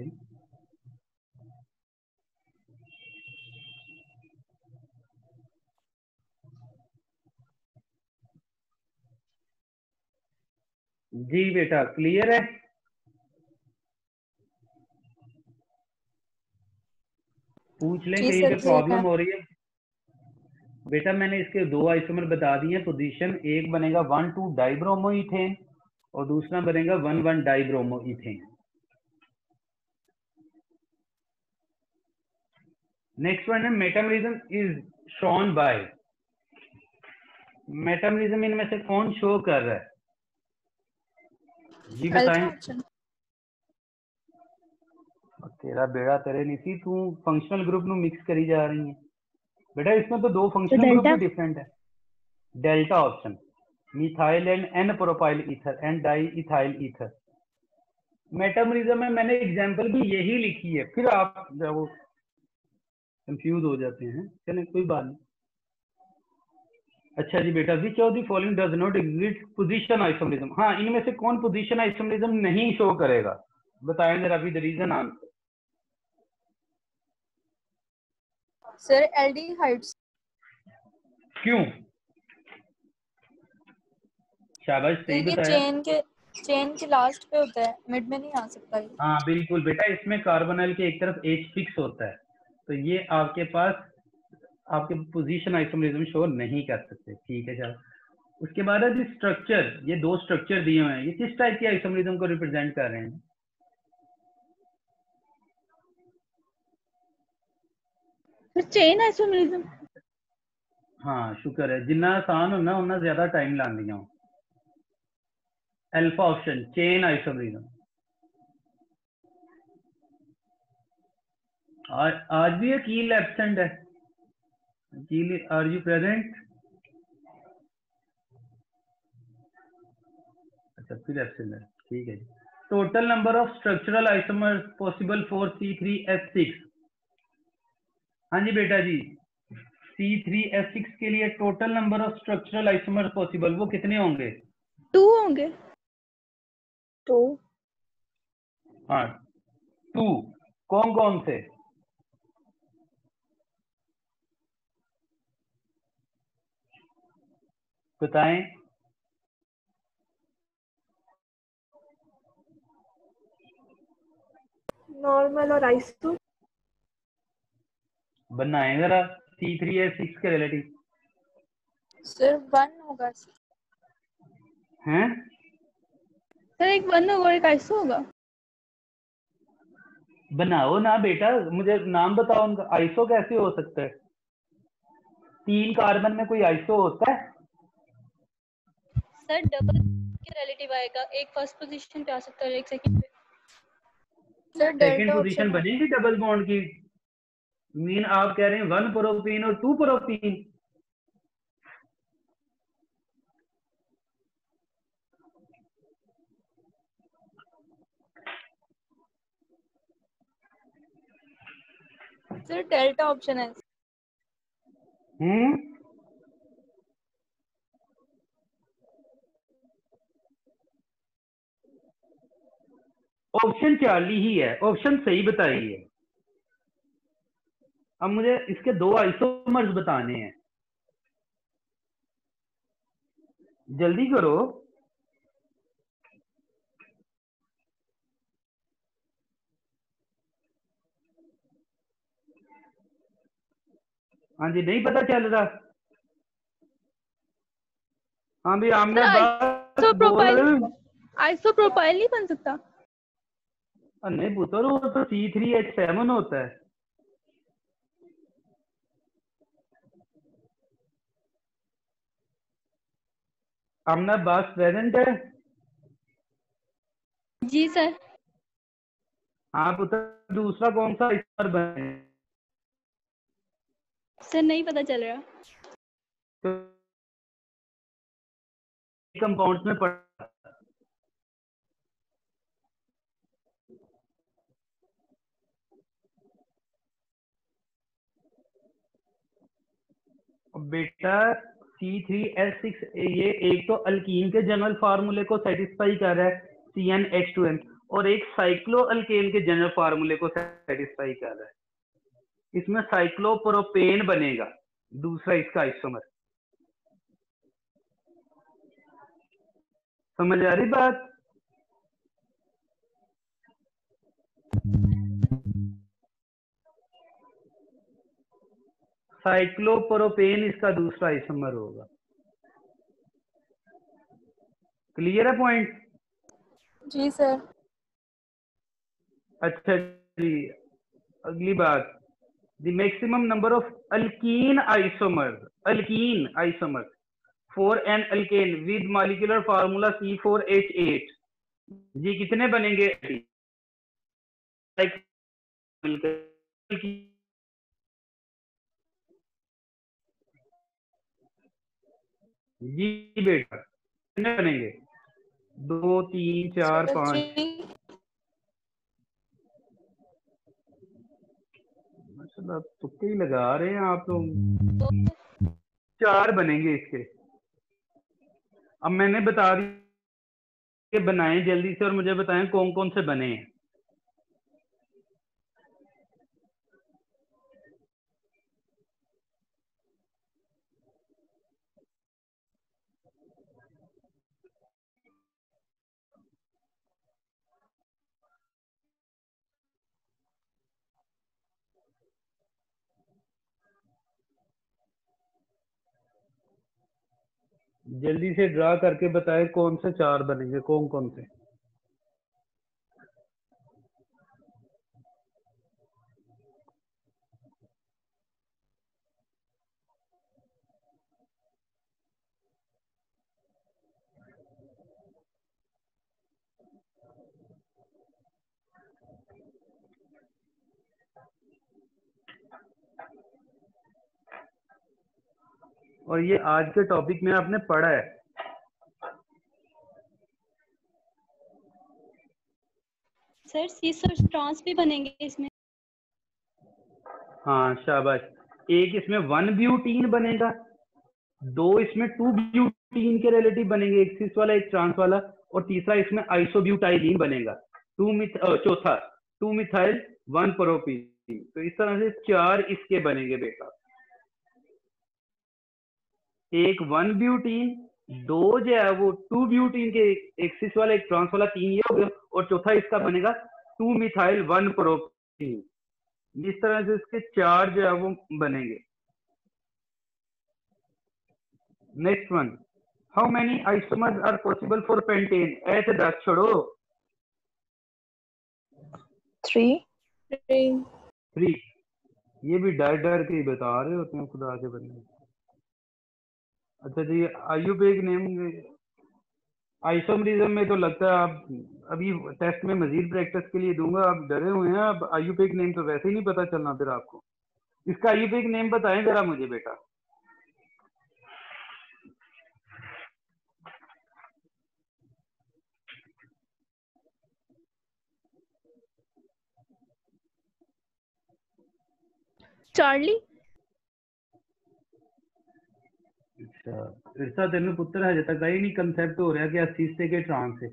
[SPEAKER 6] जी बेटा, क्लियर है? पूछ लें कहीं पे प्रॉब्लम हो रही है। बेटा मैंने इसके 2 आइसोमर बता दिए हैं पोजीशन, एक बनेगा 1,2 डाइब्रोमोइथेन और दूसरा बनेगा 1,1 डाइब्रोमोइथेन। नेक्स्ट वन है metamerism is shown by, metamerism इनमें से कौन शो कर रहा है जी? बताएं। तेरा बेड़ा तेरे नहीं सी, तू फंक्शनल ग्रुप नु मिक्स करी जा रही है बेटा। इसमें तो 2 फंक्शनल ग्रुप भी डिफरेंट है। Delta option, methyl and n propyl ether and diethyl ether. Metamerism में मैंने एग्जांपल भी यही लिखी है, फिर आप वो कंफ्यूज हो जाते हैं। चलें कोई बात नहीं। अच्छा जी बेटा, which of the following does not exist position isomerism, हाँ इनमें से कौन पोजीशन आइसोमरिज्म नहीं शो करेगा? बताएं जरा अभी the reason answer.
[SPEAKER 5] Sir aldehydes.
[SPEAKER 6] क्यों? शाबाश, सही बताया।
[SPEAKER 5] चेन के लास्ट पे होता है, मिड में नहीं आ सकता ये।
[SPEAKER 6] हाँ बिल्कुल बेटा, इसमें कार्बोनिल के एक तरफ H फिक्स होता है, तो ये आपके पास आपके पोजीशन आइसोमरिज्म शो नहीं कर सकते। ठीक है चलो, उसके बाद है स्ट्रक्चर। ये दो स्ट्रक्चर दिए हुए हैं, ये किस टाइप के आइसोमरिज्म को रिप्रेजेंट कर रहे हैं?
[SPEAKER 4] Chain isomerism.
[SPEAKER 6] हाँ शुक्र है, जिन्ना आसान होना उन्ना ज्यादा टाइम लांदियां। Alpha option chain isomerism. आज भी अकील एब्सेंट है। Aqeel, are you present? अच्छा फिर एब्सेंट है, ठीक है। Total number of structural isomers possible for C3H6। हाँ जी बेटा जी, C3H6 के लिए total number of structural isomers possible वो कितने होंगे?
[SPEAKER 4] 2 होंगे।
[SPEAKER 5] 2।
[SPEAKER 6] हाँ 2। कौन कौन से? बताएं।
[SPEAKER 3] नॉर्मल और आइसो।
[SPEAKER 6] बनाएं जरा C3H6 के रिलेटिव।
[SPEAKER 5] सिर्फ 1 होगा।
[SPEAKER 6] हैं?
[SPEAKER 4] सर एक 1 होगा और एक आइसो होगा।
[SPEAKER 6] बनाओ ना बेटा, मुझे नाम बताओ उनका। आइसो कैसे हो सकता है? 3 कार्बन में कोई आइसो होता है?
[SPEAKER 4] सर डबल के रिलेटिव आएगा, एक फर्स्ट पोजीशन पे आ सकता है और एक सेकंड पे।
[SPEAKER 5] Sir
[SPEAKER 6] second
[SPEAKER 5] delta
[SPEAKER 6] position
[SPEAKER 5] option है।
[SPEAKER 6] बनेगी डबल बॉन्ड की। मीन आप कह रहे हैं 1 प्रोपीन और 2 प्रोपीन।
[SPEAKER 5] सर डेल्टा ऑप्शन है।
[SPEAKER 6] ऑप्शन 40 ही है, ऑप्शन सही बताइए। अब मुझे इसके 2 आइसोमर्स बताने हैं, जल्दी करो। हाँ जी, नहीं पता चल रहा। हाँ भी आमने बात बोल।
[SPEAKER 4] आइसोप्रोपाइल नहीं बन सकता।
[SPEAKER 6] नहीं पुत्र, वो तो C3H7 होता है। आमना बात प्रेजेंट है?
[SPEAKER 4] जी सर।
[SPEAKER 6] हाँ पुत्र, दूसरा कौन सा आइसोमर बने?
[SPEAKER 4] सर नहीं पता चल रहा।
[SPEAKER 6] तो कंपाउंड्स में पढ़। बेटा C3H6 ये एक तो अल्कीन के जनरल फार्मूले को सेटिस्फाई कर रहा है CnH2n, और एक साइक्लो अल्केन के जनरल फार्मूले को सेटिस्फाई कर रहा है। इसमें साइक्लोप्रोपेन बनेगा दूसरा इसका आइसोमर। समझ आ रही बात? साइक्लोप्रोपेन इसका दूसरा आइसोमर होगा। क्लियर है पॉइंट?
[SPEAKER 5] जी सर।
[SPEAKER 6] अच्छा जी, अगली बात, the maximum number of alkene isomer for an alkane with molecular formula C4H8 जी कितने बनेंगे? जी बेटा कितने बनेंगे? 2 3 4
[SPEAKER 5] सर
[SPEAKER 6] 5।
[SPEAKER 5] 3।
[SPEAKER 6] माशाल्लाह तुक्के ही लगा रहे हैं आप लोग। 4 बनेंगे इसके। अब मैंने बता दी कि बनाएं जल्दी से और मुझे बताएं कौन कौन से बने हैं। जल्दी से ड्रा करके बताएं कौन से 4 बनेंगे, कौन कौन से। और ये आज के टॉपिक में आपने पढ़ा है।
[SPEAKER 7] सर सीस और स्ट्रॉन्स भी बनेंगे इसमें।
[SPEAKER 6] हाँ शाबाश। एक इसमें 1 ब्यूटीन बनेगा, 2 इसमें 2 ब्यूटीन के रिलेटिव बनेंगे, एक सिस वाला एक ट्रांस वाला, और तीसरा इसमें आइसोब्यूटाइलीन बनेगा, चौथा 2 मिथाइल 1 प्रोपीन। तो इस तरह से 4 इसके बनेंगे बेटा। एक 1 ब्यूटीन, 2 जो है वो 2 ब्यूटीन के, एक सिस वाला एक ट्रांस वाला, 3 ये हो गया, और चौथा इसका बनेगा 2 मिथाइल 1 प्रोपीन। इस तरह से इसके 4 जो है वो बनेंगे। Next one, how many isomers are possible for pentane? ऐसे 10 छोड़ो। 3। ये भी डर डर के ही बता रहे होते हैं खुदा के बंदे। अच्छा जी, आयुर्वेद नेम आइसोमरिज्म में तो लगता है आप अभी टेस्ट में मजीद प्रैक्टिस के लिए दूंगा, आप डरे हुए हैं। अब आयुर्वेद नेम तो वैसे ही नहीं पता चलना फिर आपको। इसका आयुर्वेद नेम बताएं जरा मुझे बेटा।
[SPEAKER 4] चार्ली।
[SPEAKER 6] अच्छा, इरसा तेन पुत्र हजे तक ही नहीं कंसेप्ट हो रहा कि असीस से के ट्रांस से।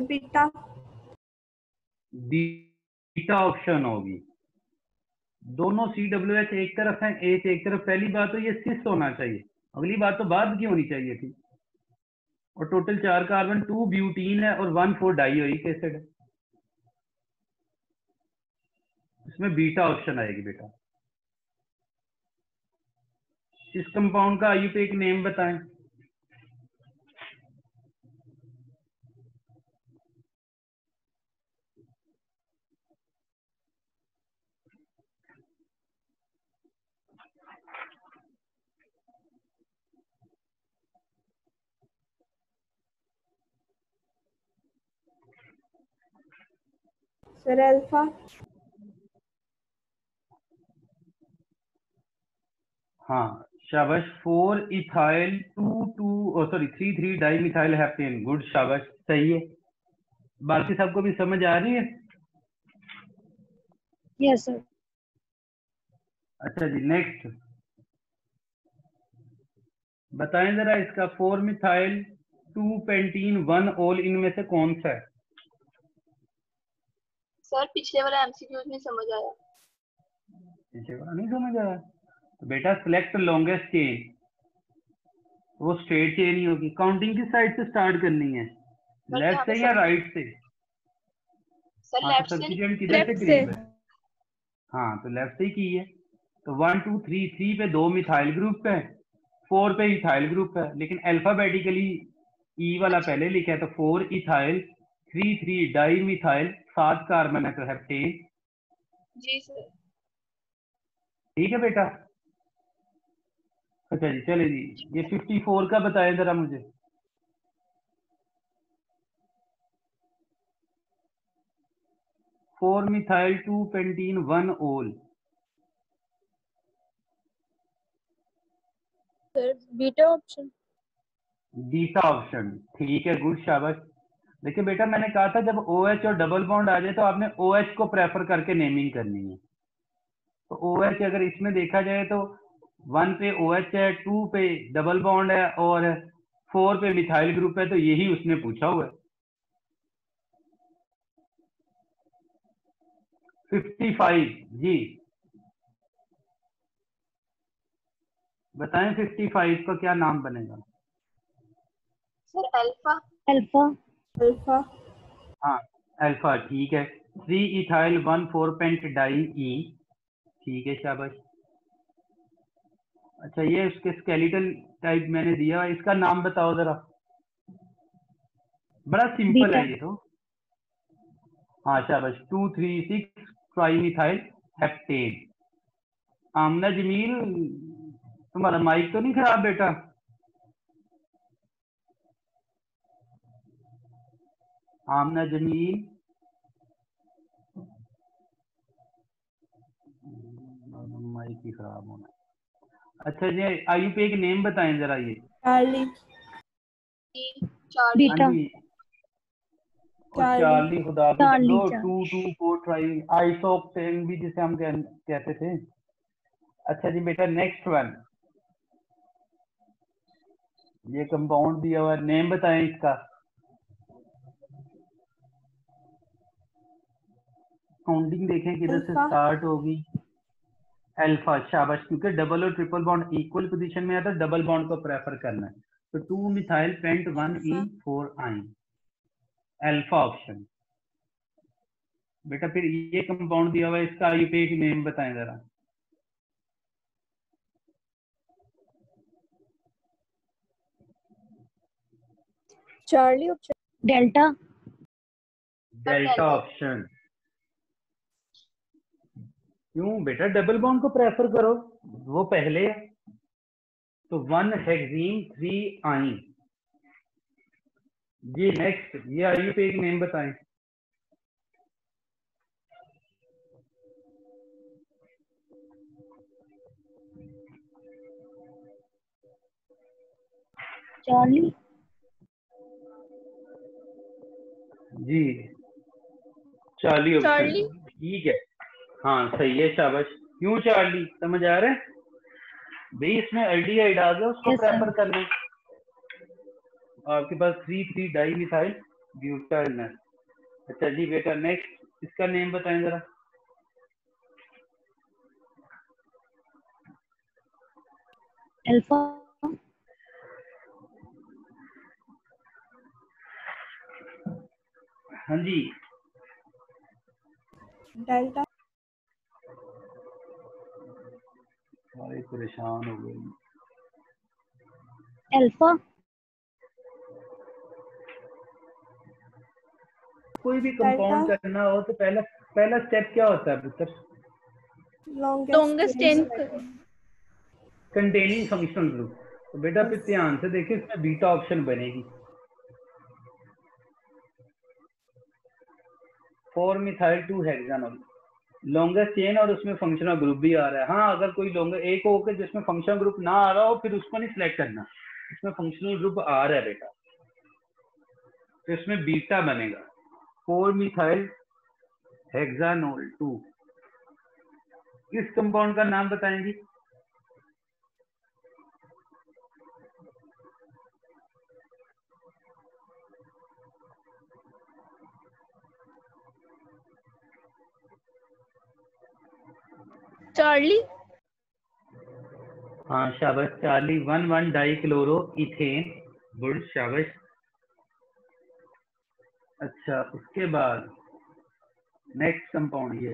[SPEAKER 3] बीटा।
[SPEAKER 6] बीटा ऑप्शन होगी। दोनों CWH एक तरफ है, H एक तरफ। पहली बात तो ये सिस होना चाहिए, अगली बात तो बाद की होनी चाहिए थी। और टोटल 4 कार्बन, 2 ब्यूटीन है और 1 4 डाइयोइक एसिड है। इसमें बीटा ऑप्शन आएगी बेटा। इस कंपाउंड का आयुर्वेदिक नेम बताएं।
[SPEAKER 3] Sir alpha.
[SPEAKER 6] हाँ शाबाश। 4 ethyl 3 3 di methyl heptane. Good शाबाश, सही है। बाकी सबको भी समझ आ रही है?
[SPEAKER 7] Yes sir.
[SPEAKER 6] अच्छा जी, नेक्स्ट बताएं जरा इसका 4 मिथाइल 2 पेंटीन 1 ओल इनमें से कौन सा है?
[SPEAKER 5] सर पिछले वाला एमसीक्यूज में समझ आया।
[SPEAKER 6] पिछले वाला नहीं समझ आया? तो बेटा सिलेक्ट लॉन्गेस्ट चेन, वो स्ट्रेट चेन ही होगी। काउंटिंग किस साइड से स्टार्ट करनी है, लेफ्ट से या राइट से?
[SPEAKER 5] सर
[SPEAKER 6] हाँ,
[SPEAKER 5] लेफ्ट
[SPEAKER 6] तो
[SPEAKER 5] से।
[SPEAKER 6] सब्स्टिट्यूएंट किधर से करीब है? हाँ, तो लेफ्ट से ही की है। तो 1 2 3 3 पे 2 मिथाइल ग्रुप है, 4 पे इथाइल ग्रुप है, लेकिन अल्फाबेटिकली ई वाला पहले लिखा है। तो 4 इथाइल 3 3 डाई मिथाइल, 7 कार्बन है तो हेप्टेन।
[SPEAKER 5] जी सर।
[SPEAKER 6] ठीक है बेटा। अच्छा जी, चले जी, ये 54 का बताएं जरा मुझे। फोर मिथाइल 2 पेंटीन 1 ओल।
[SPEAKER 5] Sir beta option.
[SPEAKER 6] Beta option, ठीक है, गुड शाबाश। देखिए बेटा, मैंने कहा था जब OH और डबल बॉन्ड आ जाए तो आपने OH को प्रेफर करके नेमिंग करनी है। तो OH अगर इसमें देखा जाए तो 1 पे OH है, 2 पे डबल बॉन्ड है और 4 पे मिथाइल ग्रुप है, तो यही उसने पूछा हुआ है। 55 जी बताएं, 55 का क्या नाम बनेगा?
[SPEAKER 5] Sir alpha.
[SPEAKER 7] अल्फा।
[SPEAKER 3] अल्फा।
[SPEAKER 6] हाँ अल्फा, ठीक है। 3 इथाइल 1 4 पेंट डाई ई, ठीक है शाबाश। अच्छा, ये उसके स्केलेटल टाइप मैंने दिया, इसका नाम बताओ जरा। बड़ा सिंपल है ये तो। हाँ शाबाश, 2,3,6 ट्राइमिथाइल हेप्टेन। आमना जमील, तुम्हारा माइक तो नहीं खराब बेटा? आमना जमील, माइक ही खराब होना। अच्छा जी, आयु पे एक नेम बताएं जरा ये।
[SPEAKER 4] चार्ली।
[SPEAKER 6] हाँ जी, और चार्ली खुदा भी लो, 2,2,4 ट्राई आइसोक्टेन भी जिसे हम कहते थे। अच्छा जी बेटा, नेक्स्ट वन, ये कंपाउंड दिया हुआ, नेम बताएं इसका। काउंटिंग देखें किधर से स्टार्ट होगी। अल्फा, शाबाश, क्योंकि डबल और ट्रिपल बॉन्ड इक्वल पोजीशन में आता है, डबल बॉन्ड को प्रेफर करना है। तो 2 मिथाइल पेंट 1E4 आइन, अल्फा ऑप्शन। बेटा फिर ये कंपाउंड दिया हुआ है, इसका आईयूपीए की नेम बताएं जरा।
[SPEAKER 4] Charlie option.
[SPEAKER 2] Delta.
[SPEAKER 6] Delta option. क्यों बेटा, डबल बॉन्ड को प्रेफर करो, वो पहले है। तो 1 हेक्सीन 3 आइन। जी नेक्स्ट, ये आईयूपीए की नेम बताएं।
[SPEAKER 2] चार्ली।
[SPEAKER 6] जी चार्ली ऑप्शन, ठीक है। हाँ सही है, शाबाश। क्यों चार्ली, समझ आ रहा है भाई? इसमें एल्डिहाइड आ गया, उसको प्रेफर करना। आपके पास 3,3 डाई मिथाइल ब्यूटाइल है। अच्छा जी बेटा, नेक्स्ट इसका नेम बताएं जरा।
[SPEAKER 2] अल्फा।
[SPEAKER 6] हाँ जी,
[SPEAKER 4] डेल्टा।
[SPEAKER 6] सारे परेशान हो गए।
[SPEAKER 2] अल्फा।
[SPEAKER 6] कोई भी कंपाउंड करना हो तो पहला स्टेप क्या होता है पुत्र?
[SPEAKER 4] Longest chain
[SPEAKER 6] containing functional group. तो बेटा फिर ध्यान से देखिए, इसमें बीटा ऑप्शन बनेगी। 4 मिथाइल 2 हेक्सानॉल, लॉन्गेस्ट चेन, और उसमें फंक्शनल ग्रुप भी आ रहा है। हाँ, अगर कोई लॉन्ग एक हो के जिसमें फंक्शनल ग्रुप ना आ रहा हो, फिर उसको नहीं सिलेक्ट करना, इसमें फंक्शनल ग्रुप आ रहा है बेटा, तो इसमें बीटा बनेगा। 4 मिथाइल हेक्सानॉल 2। किस कंपाउंड का नाम बताएंगी?
[SPEAKER 4] चार्ली।
[SPEAKER 6] हाँ शाबाश Charlie, 1,1 die chloro ethane, good, शाबाश। अच्छा, उसके बाद नेक्स्ट कंपाउंड ये।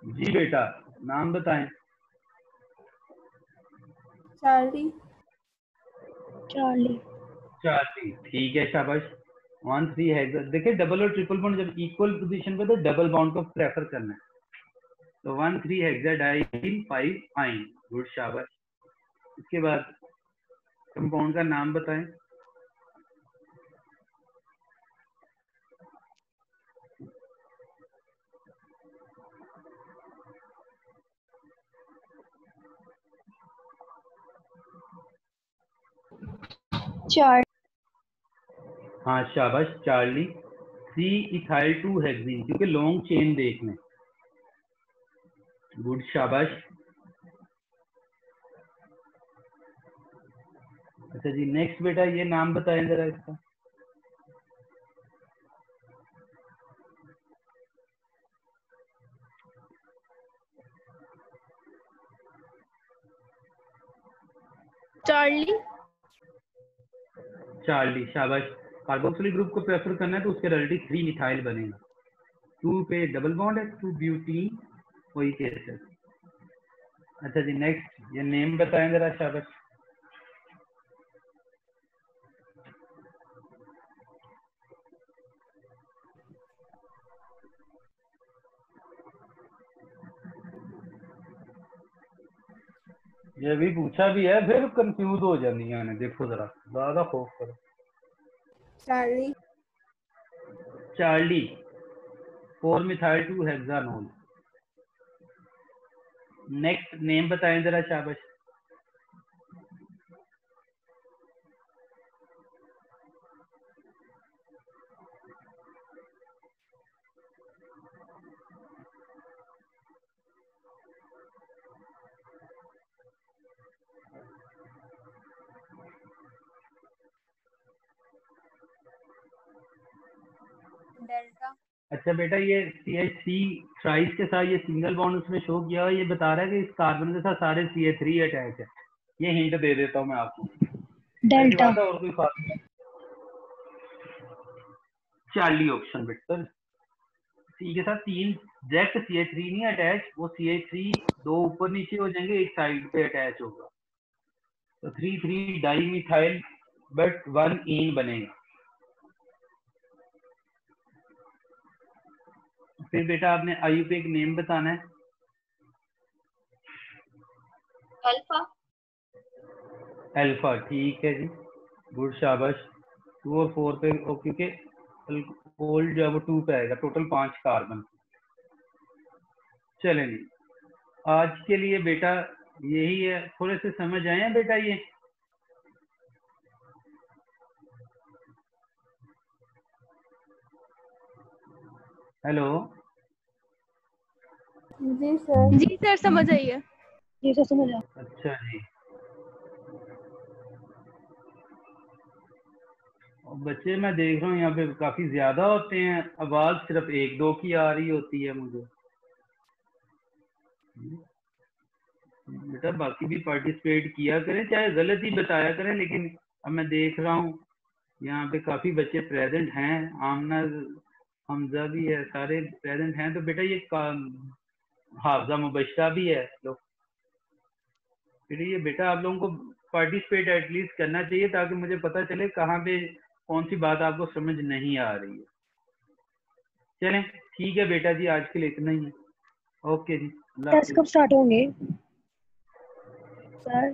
[SPEAKER 6] जी बेटा, नाम बताएं।
[SPEAKER 4] चार्ली।
[SPEAKER 2] चार्ली।
[SPEAKER 6] चार्ली, ठीक है, शाबाश। 1,3 है। देखिए डबल और ट्रिपल बॉन्ड जब इक्वल पोजीशन पे तो डबल बॉन्ड को प्रेफर करना है। तो 1,3 हेक्साडाइल 5 आइन, गुड, शाबाश। इसके बाद कंपाउंड का नाम बताएं।
[SPEAKER 2] चार।
[SPEAKER 6] हाँ शाबाश चार्ली, 3 इथाइल 2 हेक्सीन, क्योंकि लॉन्ग चेन देख लें, गुड, शाबाश। अच्छा जी, नेक्स्ट बेटा ये नाम बताएं जरा इसका।
[SPEAKER 4] चार्ली।
[SPEAKER 6] चार्ली, शाबाश। कार्बोक्सिलिक ग्रुप को प्रेफर करना है तो उसके रिलेटिव 3 मिथाइल बनेगा। 2 पे डबल बॉन्ड है, 2 ब्यूटीन वही केस है। अच्छा जी नेक्स्ट, ये नेम बताएं जरा शाबाश। ये भी पूछा भी है फिर कंफ्यूज हो जानी है, देखो जरा ज्यादा खौफ करो।
[SPEAKER 3] Charlie.
[SPEAKER 6] Charlie 4 methyl 2 hexanol. Next name बताएं जरा शाबाश।
[SPEAKER 3] डेल्टा।
[SPEAKER 6] अच्छा बेटा ये CH3 थ्राइस के साथ ये सिंगल बॉन्ड उसमें शो किया हुआ, ये बता रहा है कि इस कार्बन के साथ सारे CH3 अटैच है। ये हिंट दे देता हूँ मैं आपको। ऐसी बात है और कोई बात नहीं। चार्ली ऑप्शन बेटा। सी के साथ 3 डायरेक्ट CH3 नहीं अटैच, वो CH3 2 ऊपर नीचे हो जाएंगे, एक साइड पे अटैच होगा, तो 3,3 डाई मिथाइल बट 1 ईन बनेगा। फिर बेटा आपने IUPAC नेम बताना है।
[SPEAKER 3] अल्फा।
[SPEAKER 6] अल्फा ठीक है जी, गुड शाबाश। 2 और 4 पे क्योंकि अल्कोहल जो है वो 2 पे आएगा, टोटल 5 कार्बन। चलें जी, आज के लिए बेटा यही है। थोड़े से समझ आए हैं बेटा ये? हेलो
[SPEAKER 3] जी सर।
[SPEAKER 4] जी सर समझ आई है। जी सर समझ आया।
[SPEAKER 6] अच्छा जी। और बच्चे मैं देख रहा हूँ यहाँ पे काफी ज्यादा होते हैं, आवाज सिर्फ 1-2 की आ रही होती है मुझे। बेटा बाकी भी पार्टिसिपेट किया करें, चाहे गलत ही बताया करें, लेकिन अब मैं देख रहा हूँ यहाँ पे काफी बच्चे प्रेजेंट हैं। आमना हमजा भी है, सारे प्रेजेंट हैं। तो बेटा ये हाफजा मुबश्शरा भी है। लो फिर ये बेटा आप लोगों को पार्टिसिपेट एटलीस्ट करना चाहिए, ताकि मुझे पता चले कहाँ पे कौन सी बात आपको समझ नहीं आ रही है। चलें ठीक है बेटा जी, आज के लिए इतना ही है। ओके जी, अल्लाह हाफिज़।
[SPEAKER 4] टेस्ट कब स्टार्ट होंगे सर?